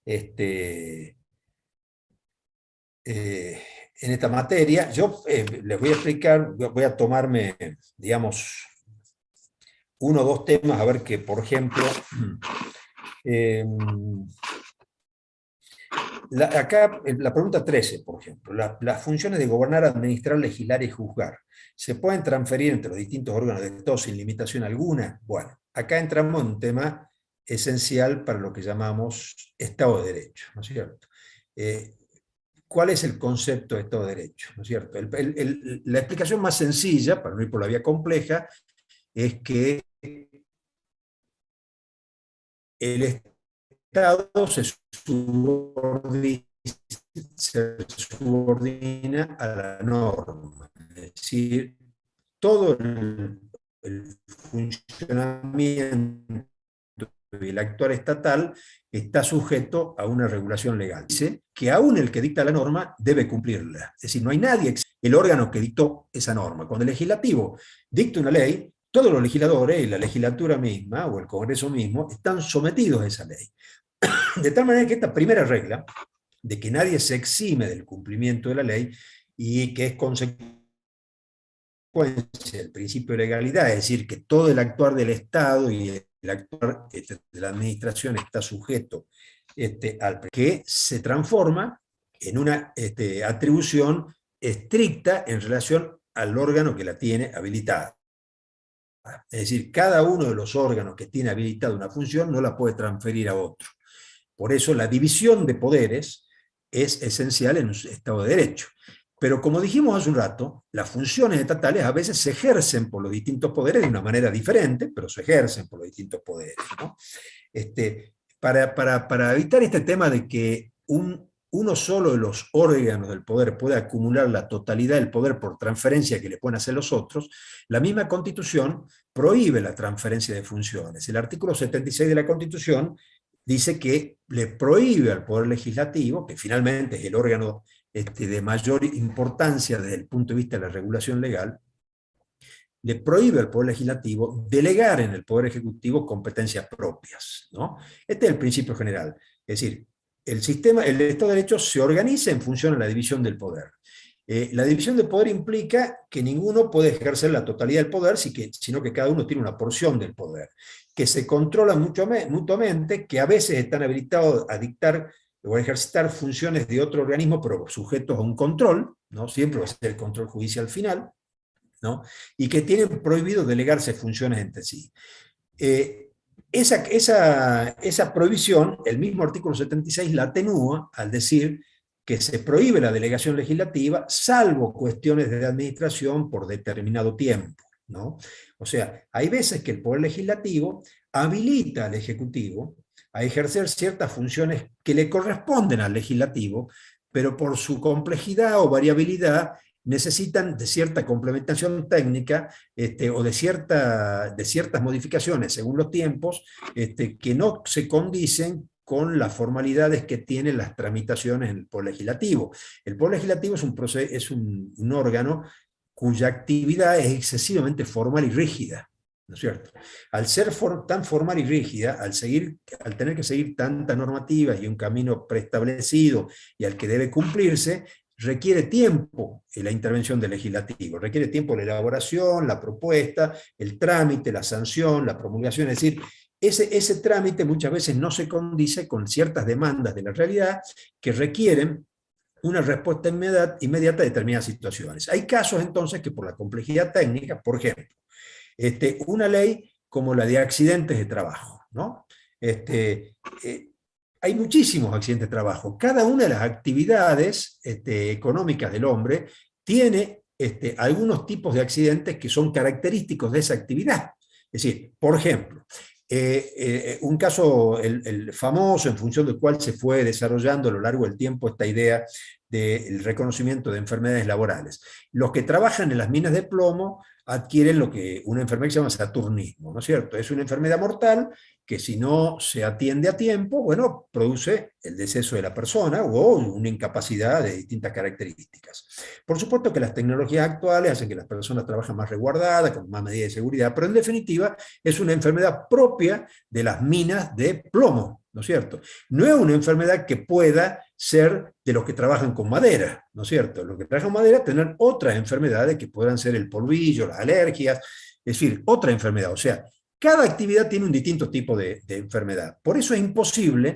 en esta materia. Yo les voy a explicar, voy a tomarme, digamos, uno o dos temas, a ver que, por ejemplo, acá, la pregunta 13, por ejemplo, las funciones de gobernar, administrar, legislar y juzgar, ¿se pueden transferir entre los distintos órganos de Estado sin limitación alguna? Bueno, acá entramos en un tema esencial para lo que llamamos Estado de Derecho, ¿no es cierto? ¿Cuál es el concepto de Estado de Derecho? ¿No es cierto? La explicación más sencilla, para no ir por la vía compleja, es que el Estado se subordina a la norma. Es decir, todo el funcionamiento y el actuar estatal está sujeto a una regulación legal. Dice que aún el que dicta la norma debe cumplirla. Es decir, no hay nadie, el órgano que dictó esa norma. Cuando el legislativo dicta una ley, todos los legisladores y la legislatura misma o el Congreso mismo están sometidos a esa ley. De tal manera que esta primera regla, de que nadie se exime del cumplimiento de la ley y que es consecuencia del principio de legalidad, es decir, que todo el actuar del Estado y el actuar de la administración está sujeto al que se transforma en una atribución estricta en relación al órgano que la tiene habilitada. Es decir, cada uno de los órganos que tiene habilitada una función no la puede transferir a otro. Por eso la división de poderes es esencial en un Estado de Derecho. Pero como dijimos hace un rato, las funciones estatales a veces se ejercen por los distintos poderes de una manera diferente, pero se ejercen por los distintos poderes, ¿no? Para evitar este tema de que uno solo de los órganos del poder puede acumular la totalidad del poder por transferencia que le pueden hacer los otros, la misma Constitución prohíbe la transferencia de funciones. El artículo 76 de la Constitución dice que le prohíbe al Poder Legislativo, que finalmente es el órgano de mayor importancia desde el punto de vista de la regulación legal, le prohíbe al Poder Legislativo delegar en el Poder Ejecutivo competencias propias, ¿no? Este es el principio general. Es decir, el Estado de Derecho se organiza en función a la división del poder. La división del poder implica que ninguno puede ejercer la totalidad del poder, sino que cada uno tiene una porción del poder, que se controlan mutuamente, que a veces están habilitados a dictar o a ejercitar funciones de otro organismo, pero sujetos a un control, ¿no? Siempre va a ser el control judicial final, ¿no? Y que tienen prohibido delegarse funciones entre sí. Esa prohibición, el mismo artículo 76 la atenúa al decir que se prohíbe la delegación legislativa, salvo cuestiones de administración por determinado tiempo, ¿no? O sea, hay veces que el Poder Legislativo habilita al Ejecutivo a ejercer ciertas funciones que le corresponden al Legislativo, pero por su complejidad o variabilidad necesitan de cierta complementación técnica o de ciertas modificaciones según los tiempos que no se condicen con las formalidades que tienen las tramitaciones en el Poder Legislativo. El Poder Legislativo es un órgano cuya actividad es excesivamente formal y rígida, ¿no es cierto? Al ser tan formal y rígida, al tener que seguir tantas normativas y un camino preestablecido y al que debe cumplirse, requiere tiempo la intervención del legislativo, requiere tiempo la elaboración, la propuesta, el trámite, la sanción, la promulgación, es decir, ese trámite muchas veces no se condice con ciertas demandas de la realidad que requieren una respuesta inmediata a determinadas situaciones. Hay casos entonces que por la complejidad técnica, por ejemplo, una ley como la de accidentes de trabajo, ¿no? Hay muchísimos accidentes de trabajo. Cada una de las actividades económicas del hombre tiene algunos tipos de accidentes que son característicos de esa actividad. Es decir, por ejemplo, un caso el famoso, en función del cual se fue desarrollando a lo largo del tiempo esta idea del reconocimiento de enfermedades laborales. Los que trabajan en las minas de plomo adquieren una enfermedad que se llama saturnismo, ¿no es cierto? Es una enfermedad mortal que si no se atiende a tiempo, bueno, produce el deceso de la persona o una incapacidad de distintas características. Por supuesto que las tecnologías actuales hacen que las personas trabajen más resguardadas, con más medidas de seguridad, pero en definitiva es una enfermedad propia de las minas de plomo, ¿no es cierto? No es una enfermedad que pueda ser de los que trabajan con madera, ¿no es cierto? Los que trabajan con madera tendrán otras enfermedades que podrán ser el polvillo, las alergias, es decir, otra enfermedad. O sea, cada actividad tiene un distinto tipo de enfermedad. Por eso es imposible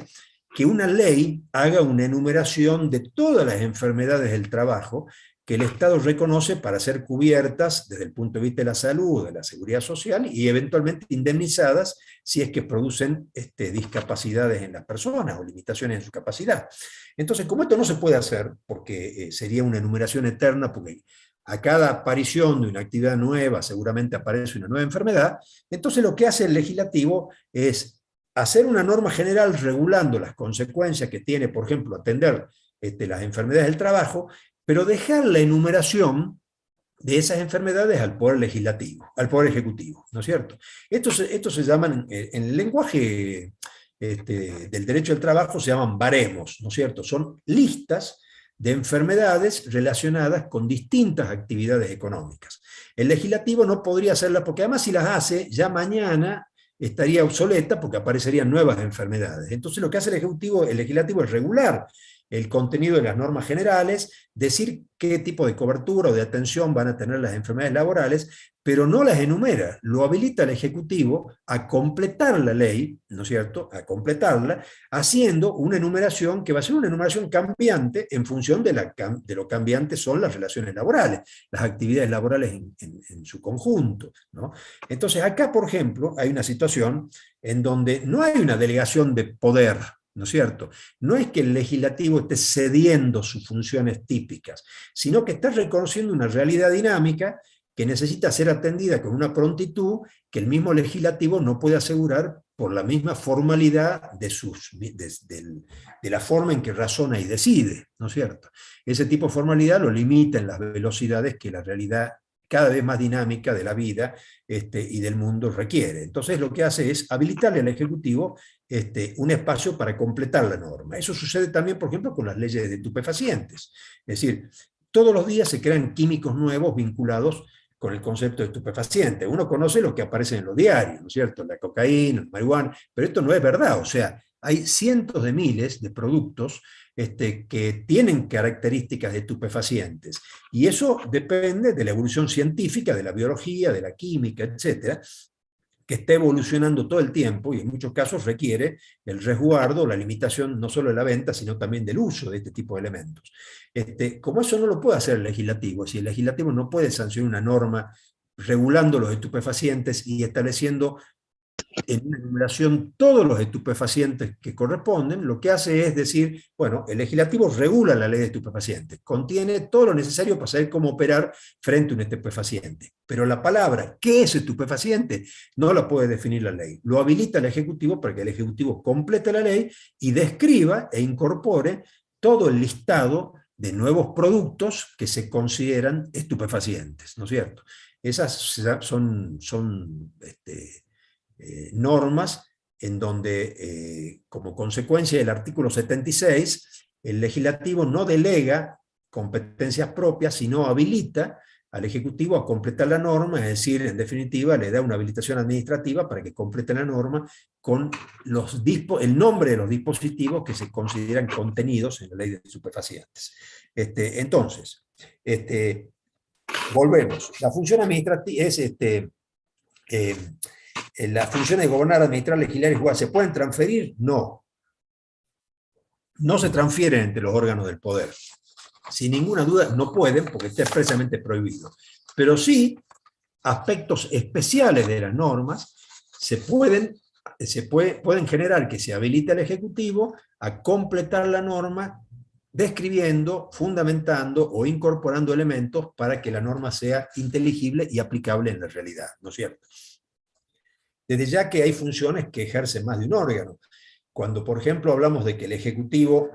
que una ley haga una enumeración de todas las enfermedades del trabajo que el Estado reconoce para ser cubiertas desde el punto de vista de la salud, de la seguridad social y eventualmente indemnizadas si es que producen discapacidades en las personas o limitaciones en su capacidad. Entonces, como esto no se puede hacer, porque sería una enumeración eterna, porque a cada aparición de una actividad nueva seguramente aparece una nueva enfermedad, entonces lo que hace el legislativo es hacer una norma general regulando las consecuencias que tiene, por ejemplo, atender las enfermedades del trabajo, pero dejar la enumeración de esas enfermedades al Poder Legislativo, al Poder Ejecutivo, ¿no es cierto? Estos se llaman, en el lenguaje del derecho del trabajo se llaman baremos, ¿no es cierto? Son listas de enfermedades relacionadas con distintas actividades económicas. El legislativo no podría hacerlas, porque además si las hace, ya mañana estaría obsoleta porque aparecerían nuevas enfermedades. Entonces lo que hace el legislativo es regular el contenido de las normas generales, decir qué tipo de cobertura o de atención van a tener las enfermedades laborales, pero no las enumera, lo habilita el Ejecutivo a completar la ley, ¿no es cierto?, a completarla, haciendo una enumeración que va a ser una enumeración cambiante en función de lo cambiantes son las relaciones laborales, las actividades laborales en su conjunto, ¿no? Entonces acá, por ejemplo, hay una situación en donde no hay una delegación de poder, ¿no es cierto? No es que el legislativo esté cediendo sus funciones típicas, sino que está reconociendo una realidad dinámica que necesita ser atendida con una prontitud que el mismo legislativo no puede asegurar por la misma formalidad de la forma en que razona y decide, ¿no es cierto? Ese tipo de formalidad lo limita en las velocidades que la realidad cada vez más dinámica de la vida y del mundo requiere. Entonces lo que hace es habilitarle al Ejecutivo un espacio para completar la norma. Eso sucede también, por ejemplo, con las leyes de estupefacientes. Es decir, todos los días se crean químicos nuevos vinculados con el concepto de estupefaciente. Uno conoce los que aparecen en los diarios, ¿no es cierto? La cocaína, el marihuana, pero esto no es verdad. O sea, hay cientos de miles de productos que tienen características de estupefacientes. Y eso depende de la evolución científica, de la biología, de la química, etcétera, que está evolucionando todo el tiempo y en muchos casos requiere el resguardo, la limitación no solo de la venta, sino también del uso de este tipo de elementos. Como eso no lo puede hacer el legislativo, si el legislativo no puede sancionar una norma regulando los estupefacientes y estableciendo en una enumeración todos los estupefacientes que corresponden, lo que hace es decir, bueno, el legislativo regula la ley de estupefacientes, contiene todo lo necesario para saber cómo operar frente a un estupefaciente, pero la palabra ¿qué es estupefaciente? No la puede definir la ley, lo habilita el Ejecutivo para que el Ejecutivo complete la ley y describa e incorpore todo el listado de nuevos productos que se consideran estupefacientes, ¿no es cierto? Esas son normas en donde, como consecuencia del artículo 76, el legislativo no delega competencias propias, sino habilita al Ejecutivo a completar la norma, es decir, en definitiva, le da una habilitación administrativa para que complete la norma con el nombre de los dispositivos que se consideran contenidos en la ley de estupefacientes. Entonces, volvemos. La función administrativa es las funciones de gobernar, administrar, legislar y jugar, ¿se pueden transferir? No. No se transfieren entre los órganos del poder. Sin ninguna duda no pueden, porque está expresamente prohibido. Pero sí, aspectos especiales de las normas se pueden pueden generar que se habilite al Ejecutivo a completar la norma describiendo, fundamentando o incorporando elementos para que la norma sea inteligible y aplicable en la realidad, ¿no es cierto? Desde ya que hay funciones que ejercen más de un órgano. Cuando, por ejemplo, hablamos de que el Ejecutivo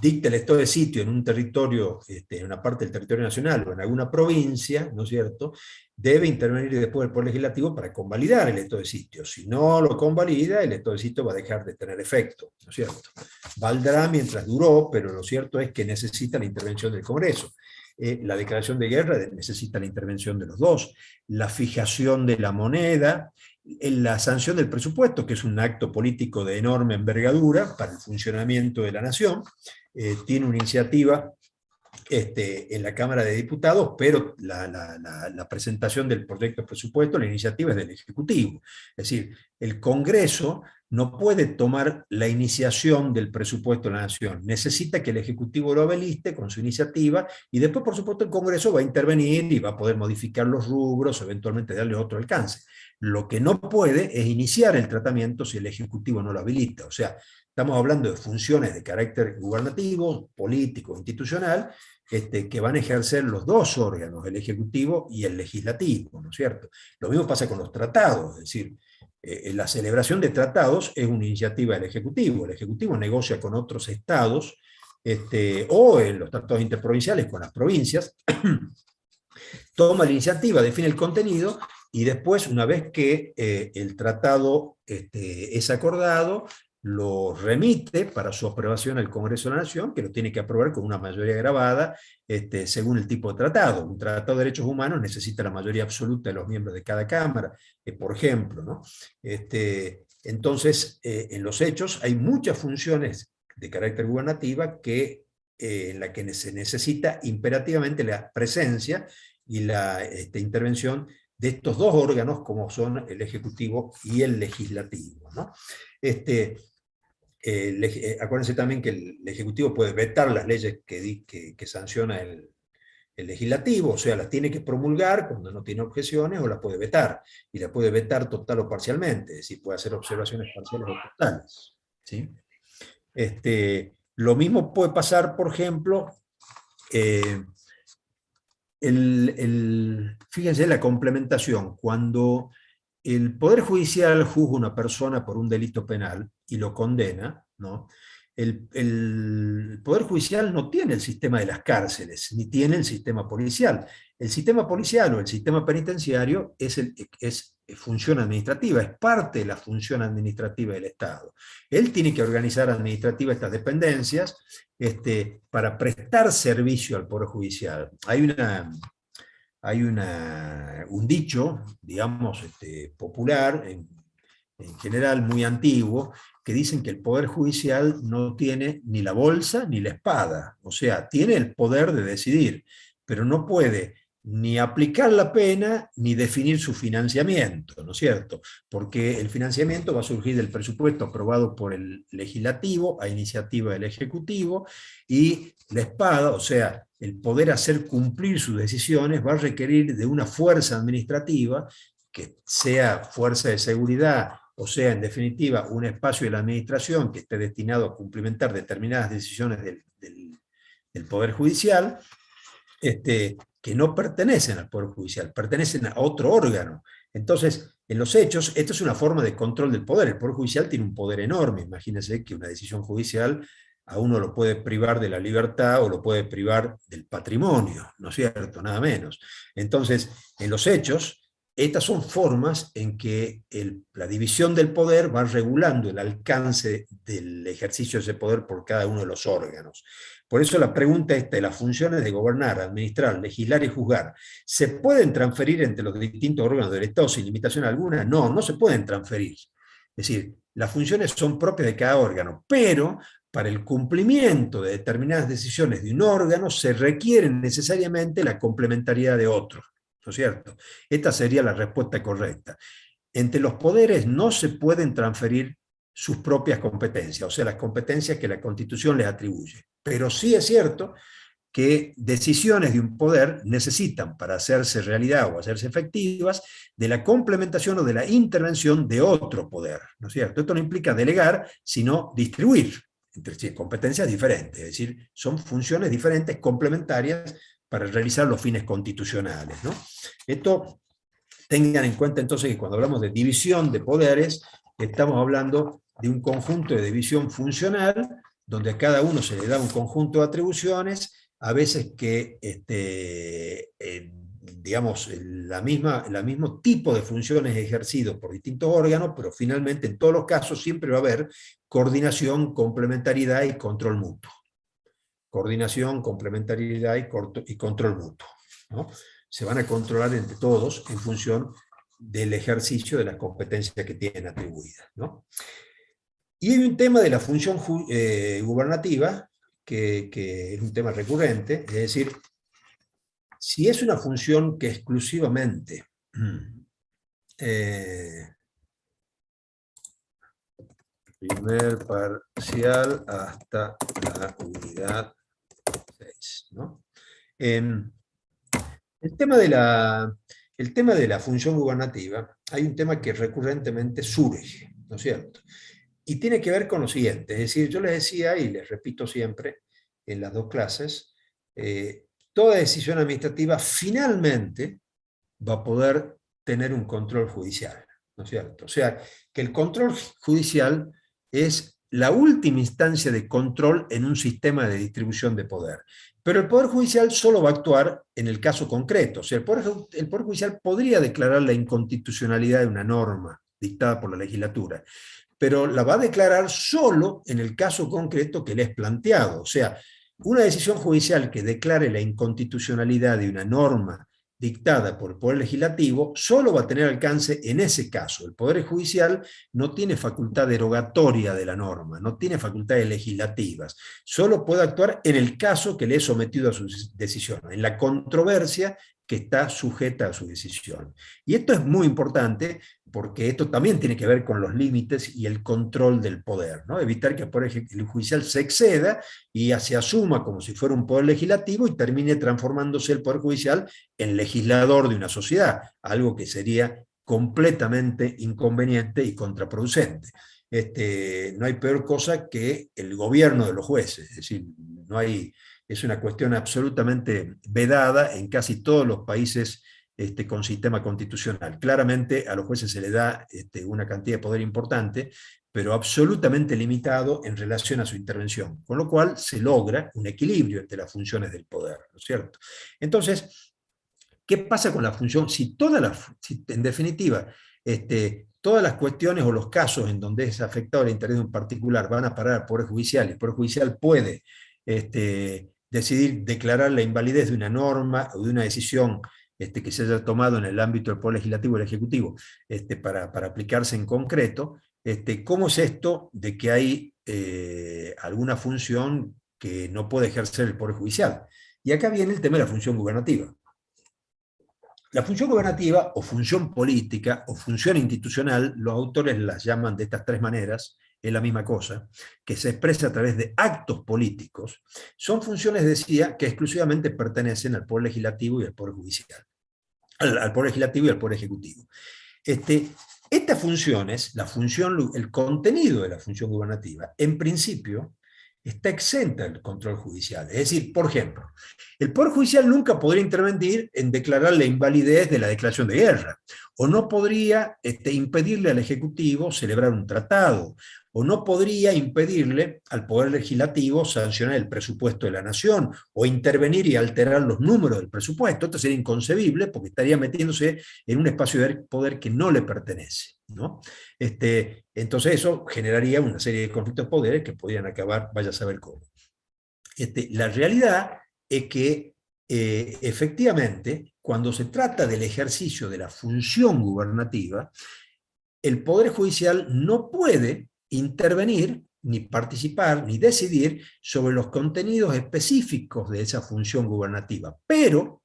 dicta el estado de sitio en un territorio, en una parte del territorio nacional o en alguna provincia, ¿no es cierto?, debe intervenir después el Poder Legislativo para convalidar el estado de sitio. Si no lo convalida, el estado de sitio va a dejar de tener efecto, ¿no es cierto? Valdrá mientras duró, pero lo cierto es que necesita la intervención del Congreso. La declaración de guerra necesita la intervención de los dos. La fijación de la moneda, la sanción del presupuesto, que es un acto político de enorme envergadura para el funcionamiento de la nación, tiene una iniciativa en la Cámara de Diputados, pero la presentación del proyecto de presupuesto, la iniciativa es del Ejecutivo. Es decir, el Congreso no puede tomar la iniciación del presupuesto de la Nación, necesita que el Ejecutivo lo habilite con su iniciativa, y después, por supuesto, el Congreso va a intervenir y va a poder modificar los rubros, eventualmente darle otro alcance. Lo que no puede es iniciar el tratamiento si el Ejecutivo no lo habilita. O sea, estamos hablando de funciones de carácter gubernativo, político, institucional, que van a ejercer los dos órganos, el Ejecutivo y el Legislativo, ¿no es cierto? Lo mismo pasa con los tratados, es decir, la celebración de tratados es una iniciativa del Ejecutivo. El Ejecutivo negocia con otros estados, o en los tratados interprovinciales con las provincias, toma la iniciativa, define el contenido, y después, una vez que el tratado es acordado, lo remite para su aprobación al Congreso de la Nación, que lo tiene que aprobar con una mayoría grabada, según el tipo de tratado. Un tratado de derechos humanos necesita la mayoría absoluta de los miembros de cada Cámara, por ejemplo, ¿no? Entonces, en los hechos hay muchas funciones de carácter gubernativa en la que se necesita imperativamente la presencia y la intervención de estos dos órganos, como son el Ejecutivo y el Legislativo, ¿no? Acuérdense también que el Ejecutivo puede vetar las leyes que sanciona el Legislativo, o sea, las tiene que promulgar cuando no tiene objeciones, o las puede vetar, y la puede vetar total o parcialmente, es decir, puede hacer observaciones parciales o totales, ¿sí? Lo mismo puede pasar, por ejemplo, fíjense la complementación, cuando el Poder Judicial juzga a una persona por un delito penal y lo condena, ¿no? El Poder Judicial no tiene el sistema de las cárceles, ni tiene el sistema policial. El sistema policial o el sistema penitenciario es función administrativa, es parte de la función administrativa del Estado. Él tiene que organizar administrativa estas dependencias para prestar servicio al Poder Judicial. Hay un dicho, digamos, popular, en general muy antiguo, que dicen que el Poder Judicial no tiene ni la bolsa ni la espada. O sea, tiene el poder de decidir, pero no puede ni aplicar la pena ni definir su financiamiento, ¿no es cierto? Porque el financiamiento va a surgir del presupuesto aprobado por el Legislativo a iniciativa del Ejecutivo, y la espada, o sea, el poder hacer cumplir sus decisiones, va a requerir de una fuerza administrativa, que sea fuerza de seguridad, o sea, en definitiva, un espacio de la administración que esté destinado a cumplimentar determinadas decisiones del Poder Judicial, que no pertenecen al Poder Judicial, pertenecen a otro órgano. Entonces, en los hechos, esto es una forma de control del poder. El Poder Judicial tiene un poder enorme. Imagínense que una decisión judicial a uno lo puede privar de la libertad o lo puede privar del patrimonio, ¿no es cierto? Nada menos. Entonces, en los hechos, estas son formas en que la división del poder va regulando el alcance del ejercicio de ese poder por cada uno de los órganos. Por eso la pregunta esta de las funciones de gobernar, administrar, legislar y juzgar, ¿se pueden transferir entre los distintos órganos del Estado sin limitación alguna? No, no se pueden transferir. Es decir, las funciones son propias de cada órgano, pero para el cumplimiento de determinadas decisiones de un órgano se requiere necesariamente la complementariedad de otros, ¿no es cierto? Esta sería la respuesta correcta. Entre los poderes no se pueden transferir sus propias competencias, o sea, las competencias que la Constitución les atribuye. Pero sí es cierto que decisiones de un poder necesitan, para hacerse realidad o hacerse efectivas, de la complementación o de la intervención de otro poder, ¿no es cierto? Esto no implica delegar, sino distribuir entre sí, competencias diferentes, es decir, son funciones diferentes, complementarias, para realizar los fines constitucionales, ¿no? Esto, tengan en cuenta entonces que cuando hablamos de división de poderes, estamos hablando de un conjunto de división funcional, donde a cada uno se le da un conjunto de atribuciones, a veces que, digamos, el mismo tipo de funciones ejercido por distintos órganos, pero finalmente en todos los casos siempre va a haber coordinación, complementariedad y control mutuo. Coordinación, complementariedad y control mutuo, ¿no? Se van a controlar entre todos en función del ejercicio de las competencias que tienen atribuidas, ¿no? Y hay un tema de la función gubernativa, que es un tema recurrente, es decir, si es una función que exclusivamente primer parcial hasta la unidad 6, ¿no? El tema de la función gubernativa, hay un tema que recurrentemente surge, ¿no es cierto? Y tiene que ver con lo siguiente, es decir, yo les decía, y les repito siempre en las dos clases, toda decisión administrativa finalmente va a poder tener un control judicial, ¿no es cierto? O sea, que el control judicial es la última instancia de control en un sistema de distribución de poder. Pero el Poder Judicial solo va a actuar en el caso concreto. O sea, el Poder Judicial podría declarar la inconstitucionalidad de una norma dictada por la legislatura, pero la va a declarar solo en el caso concreto que le es planteado. O sea, una decisión judicial que declare la inconstitucionalidad de una norma dictada por el Poder Legislativo solo va a tener alcance en ese caso. El Poder Judicial no tiene facultad derogatoria de la norma, no tiene facultades legislativas, solo puede actuar en el caso que le es sometido a su decisión, en la controversia que está sujeta a su decisión. Y esto es muy importante porque esto también tiene que ver con los límites y el control del poder, ¿no? Evitar que el judicial se exceda y se asuma como si fuera un poder legislativo y termine transformándose el Poder Judicial en legislador de una sociedad, algo que sería completamente inconveniente y contraproducente. No hay peor cosa que el gobierno de los jueces, es decir, es una cuestión absolutamente vedada en casi todos los países con sistema constitucional. Claramente a los jueces se les da una cantidad de poder importante, pero absolutamente limitado en relación a su intervención, con lo cual se logra un equilibrio entre las funciones del poder, ¿no es cierto? Entonces, ¿qué pasa con la función? Si en definitiva, todas las cuestiones o los casos en donde es afectado el interés de un particular van a parar al Poder Judicial, y el Poder Judicial puede decidir declarar la invalidez de una norma o de una decisión que se haya tomado en el ámbito del Poder Legislativo y el Ejecutivo para aplicarse en concreto, ¿cómo es esto de que hay alguna función que no puede ejercer el Poder Judicial? Y acá viene el tema de la función gubernativa. La función gubernativa, o función política, o función institucional, los autores las llaman de estas tres maneras, es la misma cosa, que se expresa a través de actos políticos, son funciones, decía, que exclusivamente pertenecen al Poder Legislativo y al Poder Judicial, al Poder Legislativo y al Poder Ejecutivo. Estas funciones, el contenido de la función gubernativa, en principio, está exenta del control judicial. Es decir, por ejemplo, el Poder Judicial nunca podría intervenir en declarar la invalidez de la declaración de guerra, o no podría impedirle al Ejecutivo celebrar un tratado, o no podría impedirle al Poder Legislativo sancionar el presupuesto de la Nación, o intervenir y alterar los números del presupuesto. Esto sería inconcebible porque estaría metiéndose en un espacio de poder que no le pertenece, ¿no? Entonces eso generaría una serie de conflictos de poderes que podrían acabar, vaya a saber cómo. La realidad es que efectivamente, cuando se trata del ejercicio de la función gubernativa, el Poder Judicial no puede intervenir, ni participar, ni decidir sobre los contenidos específicos de esa función gubernativa, pero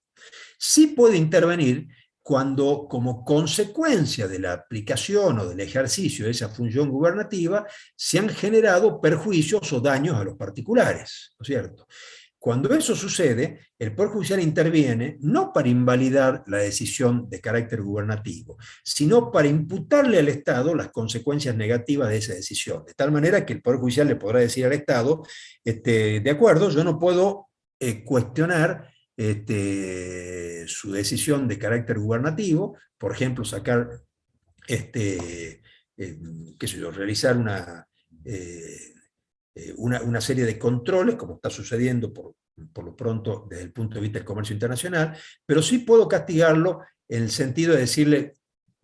sí puede intervenir cuando, como consecuencia de la aplicación o del ejercicio de esa función gubernativa, se han generado perjuicios o daños a los particulares, ¿no es cierto? Cuando eso sucede, el Poder Judicial interviene no para invalidar la decisión de carácter gubernativo, sino para imputarle al Estado las consecuencias negativas de esa decisión. De tal manera que el Poder Judicial le podrá decir al Estado, de acuerdo, yo no puedo cuestionar su decisión de carácter gubernativo, por ejemplo, sacar, qué sé yo, realizar una serie de controles, como está sucediendo por lo pronto desde el punto de vista del comercio internacional, pero sí puedo castigarlo en el sentido de decirle,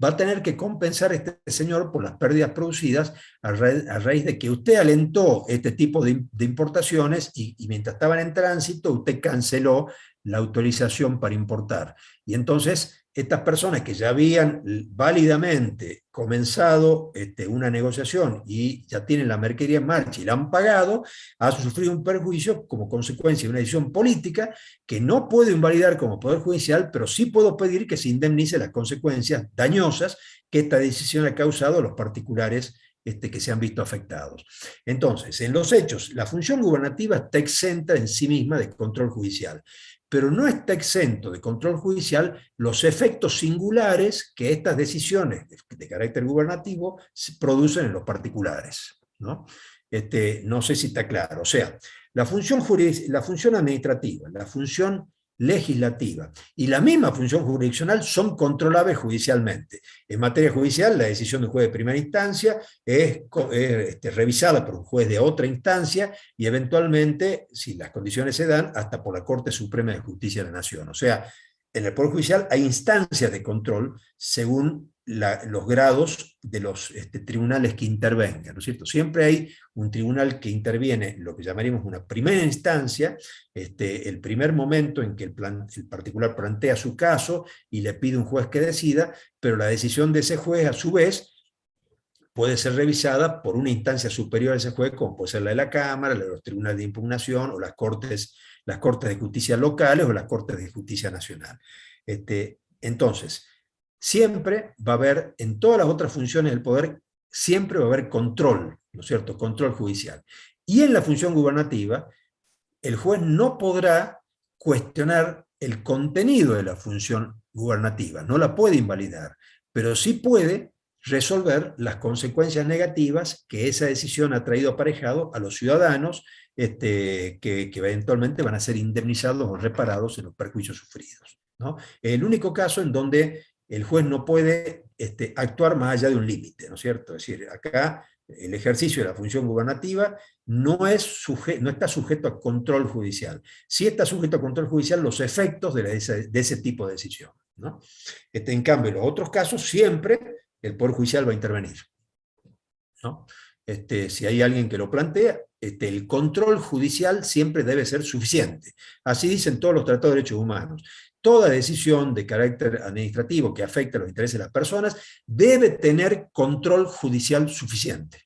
va a tener que compensar este señor por las pérdidas producidas a raíz de que usted alentó este tipo de importaciones y mientras estaban en tránsito usted canceló la autorización para importar. Y entonces estas personas que ya habían válidamente comenzado una negociación y ya tienen la mercadería en marcha y la han pagado, ha sufrido un perjuicio como consecuencia de una decisión política que no puedo invalidar como Poder Judicial, pero sí puedo pedir que se indemnice las consecuencias dañosas que esta decisión ha causado a los particulares que se han visto afectados. Entonces, en los hechos, la función gubernativa está exenta en sí misma de control judicial, pero no está exento de control judicial los efectos singulares que estas decisiones de carácter gubernativo producen en los particulares, ¿no? No sé si está claro. O sea, la función administrativa, la función legislativa y la misma función jurisdiccional son controlables judicialmente. En materia judicial, la decisión de un juez de primera instancia es revisada por un juez de otra instancia y eventualmente, si las condiciones se dan, hasta por la Corte Suprema de Justicia de la Nación. O sea, en el Poder Judicial hay instancias de control según los grados de los tribunales que intervengan, ¿no es cierto? Siempre hay un tribunal que interviene, lo que llamaríamos una primera instancia, el primer momento en que el particular plantea su caso y le pide a un juez que decida, pero la decisión de ese juez, a su vez, puede ser revisada por una instancia superior a ese juez, como puede ser la de la Cámara, la de los tribunales de impugnación, o las cortes de justicia locales, o las cortes de justicia nacional. Entonces, siempre va a haber, en todas las otras funciones del poder, siempre va a haber control, ¿no es cierto? Control judicial. Y en la función gubernativa, el juez no podrá cuestionar el contenido de la función gubernativa, no la puede invalidar, pero sí puede resolver las consecuencias negativas que esa decisión ha traído aparejado a los ciudadanos que eventualmente van a ser indemnizados o reparados en los perjuicios sufridos, ¿no? El único caso en donde el juez no puede actuar más allá de un límite, ¿no es cierto? Es decir, acá el ejercicio de la función gubernativa no está sujeto a control judicial. Sí está sujeto a control judicial los efectos de ese tipo de decisión, ¿no? En cambio, en los otros casos siempre el Poder Judicial va a intervenir, ¿no? Si hay alguien que lo plantea, el control judicial siempre debe ser suficiente. Así dicen todos los tratados de derechos humanos. Toda decisión de carácter administrativo que afecte a los intereses de las personas debe tener control judicial suficiente,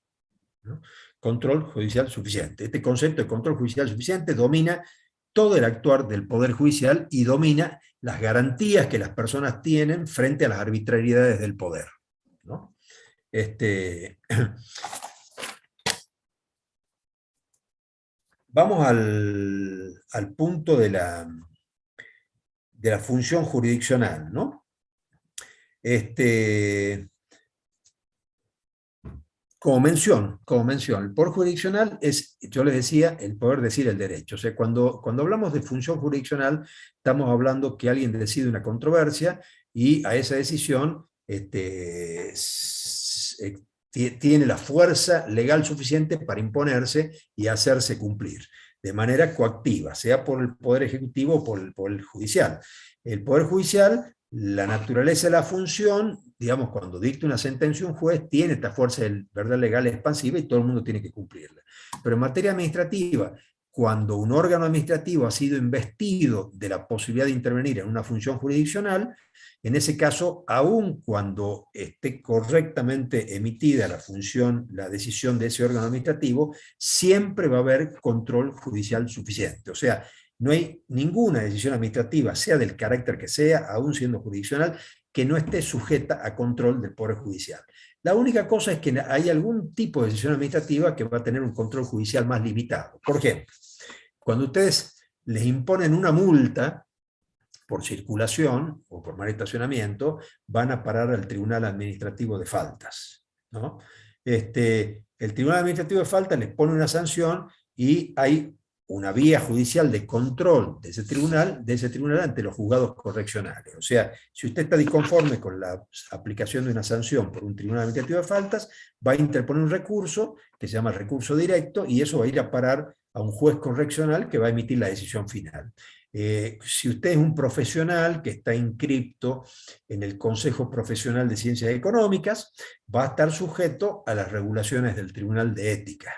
¿no? Control judicial suficiente. Este concepto de control judicial suficiente domina todo el actuar del Poder Judicial y domina las garantías que las personas tienen frente a las arbitrariedades del poder, ¿no? Vamos al punto de la función jurisdiccional, ¿no? Como mención, el poder jurisdiccional es, yo les decía, el poder decir el derecho. O sea, cuando hablamos de función jurisdiccional, estamos hablando que alguien decide una controversia y a esa decisión tiene la fuerza legal suficiente para imponerse y hacerse cumplir, de manera coactiva, sea por el Poder Ejecutivo o por el Judicial. El Poder Judicial, la naturaleza de la función, digamos, cuando dicta una sentencia un juez, tiene esta fuerza de verdad legal expansiva y todo el mundo tiene que cumplirla. Pero en materia administrativa, cuando un órgano administrativo ha sido investido de la posibilidad de intervenir en una función jurisdiccional, en ese caso, aun cuando esté correctamente emitida la decisión de ese órgano administrativo, siempre va a haber control judicial suficiente. O sea, no hay ninguna decisión administrativa, sea del carácter que sea, aún siendo jurisdiccional, que no esté sujeta a control del Poder Judicial. La única cosa es que hay algún tipo de decisión administrativa que va a tener un control judicial más limitado. Por ejemplo, cuando ustedes les imponen una multa por circulación o por mal estacionamiento, van a parar al Tribunal Administrativo de Faltas, ¿no? El Tribunal Administrativo de Faltas les pone una sanción y hay una vía judicial de control de ese tribunal ante los juzgados correccionales. O sea, si usted está disconforme con la aplicación de una sanción por un Tribunal Administrativo de Faltas, va a interponer un recurso que se llama recurso directo, y eso va a ir a parar a un juez correccional que va a emitir la decisión final. Si usted es un profesional que está inscripto en el Consejo Profesional de Ciencias Económicas, va a estar sujeto a las regulaciones del Tribunal de Ética.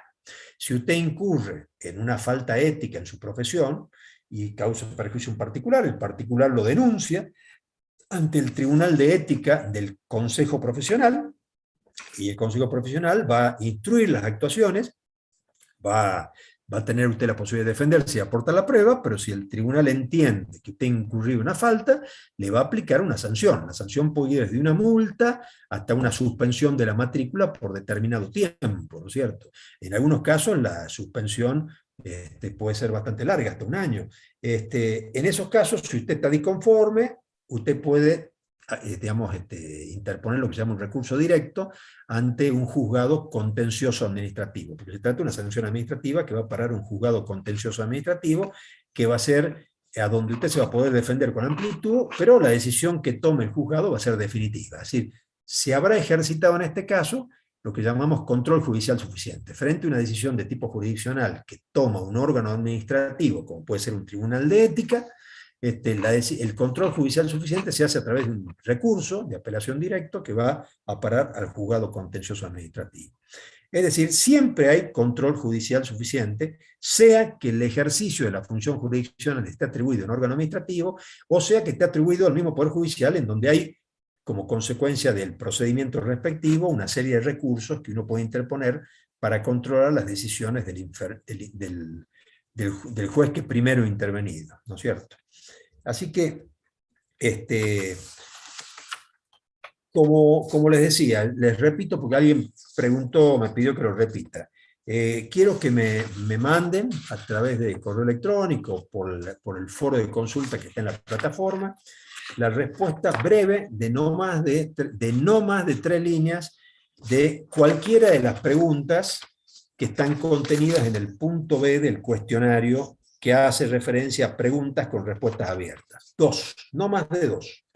Si usted incurre en una falta ética en su profesión y causa perjuicio en particular, el particular lo denuncia ante el Tribunal de Ética del Consejo Profesional, y el Consejo Profesional va a instruir las actuaciones, va a tener usted la posibilidad de defenderse y aportar la prueba, pero si el tribunal entiende que usted ha incurrido en una falta, le va a aplicar una sanción. La sanción puede ir desde una multa hasta una suspensión de la matrícula por determinado tiempo, ¿no es cierto? En algunos casos la suspensión puede ser bastante larga, hasta un año. En esos casos, si usted está disconforme, usted puede interponer lo que se llama un recurso directo ante un juzgado contencioso administrativo, porque se trata de una sanción administrativa que va a parar un juzgado contencioso administrativo, que va a ser a donde usted se va a poder defender con amplitud, pero la decisión que tome el juzgado va a ser definitiva. Es decir, se habrá ejercitado en este caso lo que llamamos control judicial suficiente. Frente a una decisión de tipo jurisdiccional que toma un órgano administrativo, como puede ser un tribunal de ética, el control judicial suficiente se hace a través de un recurso de apelación directo que va a parar al juzgado contencioso administrativo. Es decir, siempre hay control judicial suficiente, sea que el ejercicio de la función jurisdiccional esté atribuido a un órgano administrativo, o sea que esté atribuido al mismo Poder Judicial, en donde hay, como consecuencia del procedimiento respectivo, una serie de recursos que uno puede interponer para controlar las decisiones del juez que primero ha intervenido, ¿no es cierto? Así que, como les decía, les repito, porque alguien preguntó, me pidió que lo repita. Quiero que me manden a través de correo electrónico, por el foro de consulta que está en la plataforma, la respuesta breve de no más de 3 líneas de cualquiera de las preguntas que están contenidas en el punto B del cuestionario, que hace referencia a preguntas con respuestas abiertas. 2, no más de 2.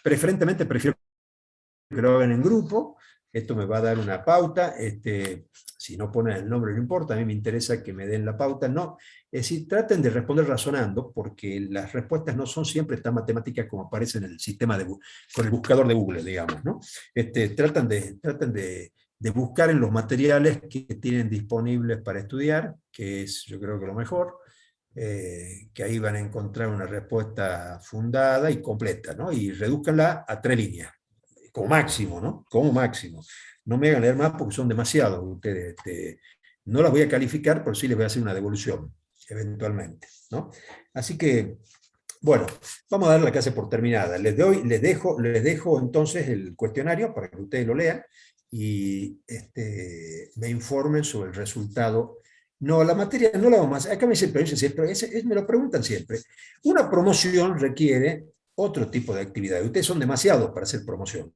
Preferentemente prefiero que lo hagan en grupo, esto me va a dar una pauta, si no ponen el nombre no importa, a mí me interesa que me den la pauta, no, es decir, traten de responder razonando, porque las respuestas no son siempre tan matemáticas como aparecen en el sistema con el buscador de Google, digamos, ¿no? Traten de buscar en los materiales que tienen disponibles para estudiar, que es, yo creo que lo mejor, que ahí van a encontrar una respuesta fundada y completa, ¿no? Y redúzcanla a 3 líneas, como máximo, ¿no? Como máximo. No me hagan leer más porque son demasiados ustedes. No las voy a calificar, pero sí les voy a hacer una devolución, eventualmente, ¿no? Así que, bueno, vamos a dar la clase por terminada. Les dejo entonces el cuestionario para que ustedes lo lean y me informen sobre el resultado. No, la materia no la vamos a hacer. Acá me dicen, pero me lo preguntan siempre. Una promoción requiere otro tipo de actividad. Ustedes son demasiados para hacer promoción.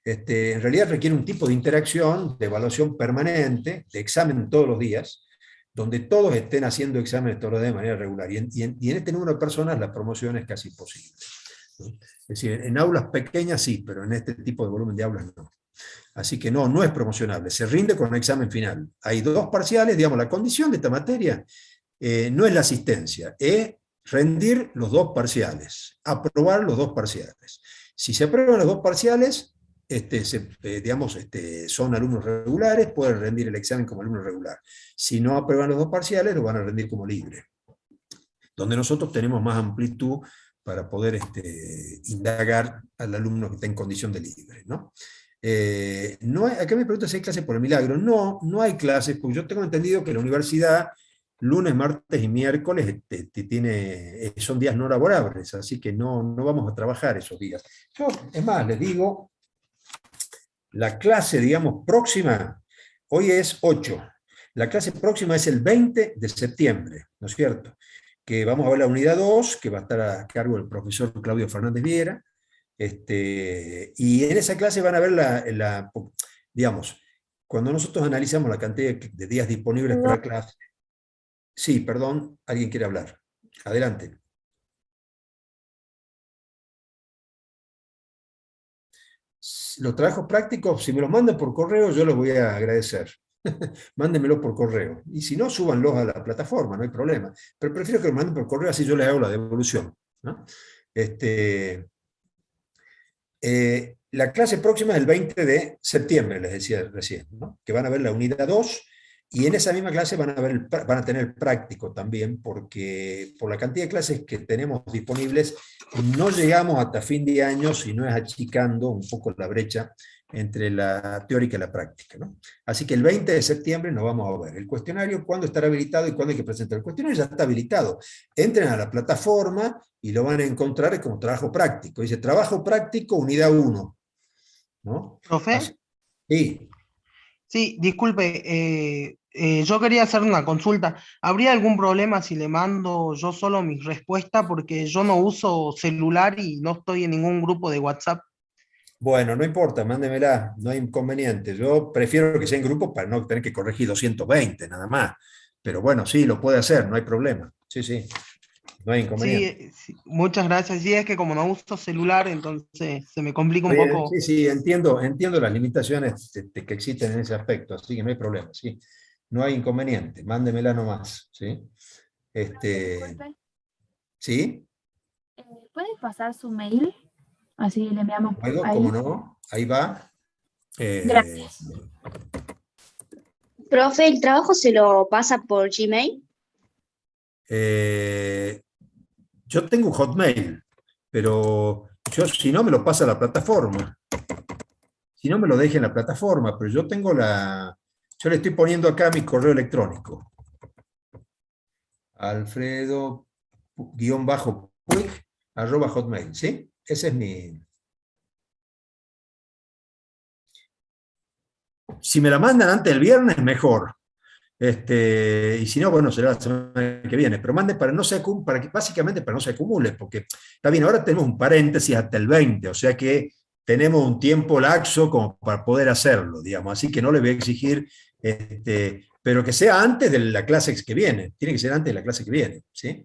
En realidad requiere un tipo de interacción, de evaluación permanente, de examen todos los días, donde todos estén haciendo exámenes todos los días de manera regular. Y en este número de personas la promoción es casi imposible, ¿no? Es decir, en aulas pequeñas sí, pero en este tipo de volumen de aulas no. Así que no es promocionable, se rinde con un examen final. Hay 2 parciales, digamos, la condición de esta materia no es la asistencia, es rendir los 2 parciales, aprobar los 2 parciales. Si se aprueban los 2 parciales, son alumnos regulares, pueden rendir el examen como alumno regular. Si no aprueban los 2 parciales, lo van a rendir como libre. Donde nosotros tenemos más amplitud para poder indagar al alumno que está en condición de libre, ¿no? Acá me preguntan si hay clases por el milagro. No hay clases, porque yo tengo entendido que la universidad, lunes, martes y miércoles, son días no laborables, así que no vamos a trabajar esos días. Es más, les digo, la clase, digamos, próxima, hoy es 8. La clase próxima es el 20 de septiembre, ¿no es cierto? Que vamos a ver la unidad 2, que va a estar a cargo del profesor Claudio Fernández Viera. Y en esa clase van a ver digamos, cuando nosotros analizamos la cantidad de días disponibles para clase. Sí, perdón, alguien quiere hablar. Adelante. Los trabajos prácticos, si me los mandan por correo, yo los voy a agradecer. Mándenmelo por correo. Y si no, súbanlos a la plataforma, no hay problema. Pero prefiero que lo manden por correo, así yo les hago la devolución, ¿no? La clase próxima es el 20 de septiembre, les decía recién, ¿no? Que van a ver la unidad 2, y en esa misma clase van a tener el práctico también, porque por la cantidad de clases que tenemos disponibles, no llegamos hasta fin de año si no es achicando un poco la brecha entre la teórica y la práctica, ¿no? Así que el 20 de septiembre nos vamos a ver. El cuestionario, ¿cuándo estará habilitado y cuándo hay que presentar? El cuestionario ya está habilitado. Entren a la plataforma y lo van a encontrar como trabajo práctico. Dice, trabajo práctico, unidad 1. ¿No? ¿Profe? Sí. Sí, disculpe, yo quería hacer una consulta. ¿Habría algún problema si le mando yo solo mi respuesta? Porque yo no uso celular y no estoy en ningún grupo de WhatsApp. Bueno, no importa, mándemela, no hay inconveniente. Yo prefiero que sea en grupo para no tener que corregir 220 nada más. Pero bueno, sí, lo puede hacer, no hay problema. Sí, sí, no hay inconveniente. Sí, sí, muchas gracias. Sí, es que como no uso celular, entonces se me complica un Bien, poco. sí, sí, entiendo las limitaciones que existen en ese aspecto, así que no hay problema, sí. No hay inconveniente, mándemela nomás, ¿sí? Disculpe, ¿Sí? ¿puede pasar su mail? Así le enviamos Luego, ahí. cómo no, ahí va. Gracias. Profe, ¿el trabajo se lo pasa por Gmail? Yo tengo un Hotmail, pero si no me lo pasa a la plataforma. Si no me lo deje en la plataforma, pero yo yo le estoy poniendo acá mi correo electrónico. Alfredo_Puig@hotmail, ¿sí? Ese es mi... Si me la mandan antes del viernes, mejor. Y si no, bueno, será la semana que viene. Pero mande básicamente para que no se acumule, porque está bien, ahora tenemos un paréntesis hasta el 20, o sea que tenemos un tiempo laxo como para poder hacerlo, digamos. Así que no le voy a exigir, pero que sea antes de la clase que viene. Tiene que ser antes de la clase que viene, ¿sí?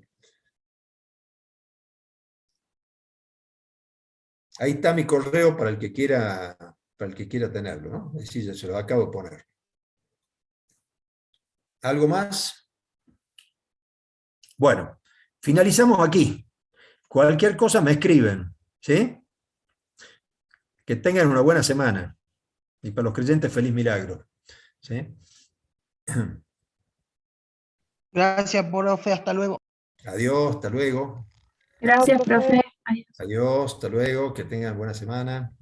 Ahí está mi correo para el que quiera tenerlo, ¿no? Sí, ya se lo acabo de poner. ¿Algo más? Bueno, finalizamos aquí. Cualquier cosa me escriben, ¿sí? Que tengan una buena semana. Y para los creyentes, feliz milagro, ¿sí? Gracias, profe. Hasta luego. Adiós, hasta luego. Gracias, profe. Adiós. Adiós, hasta luego. Que tengan buena semana.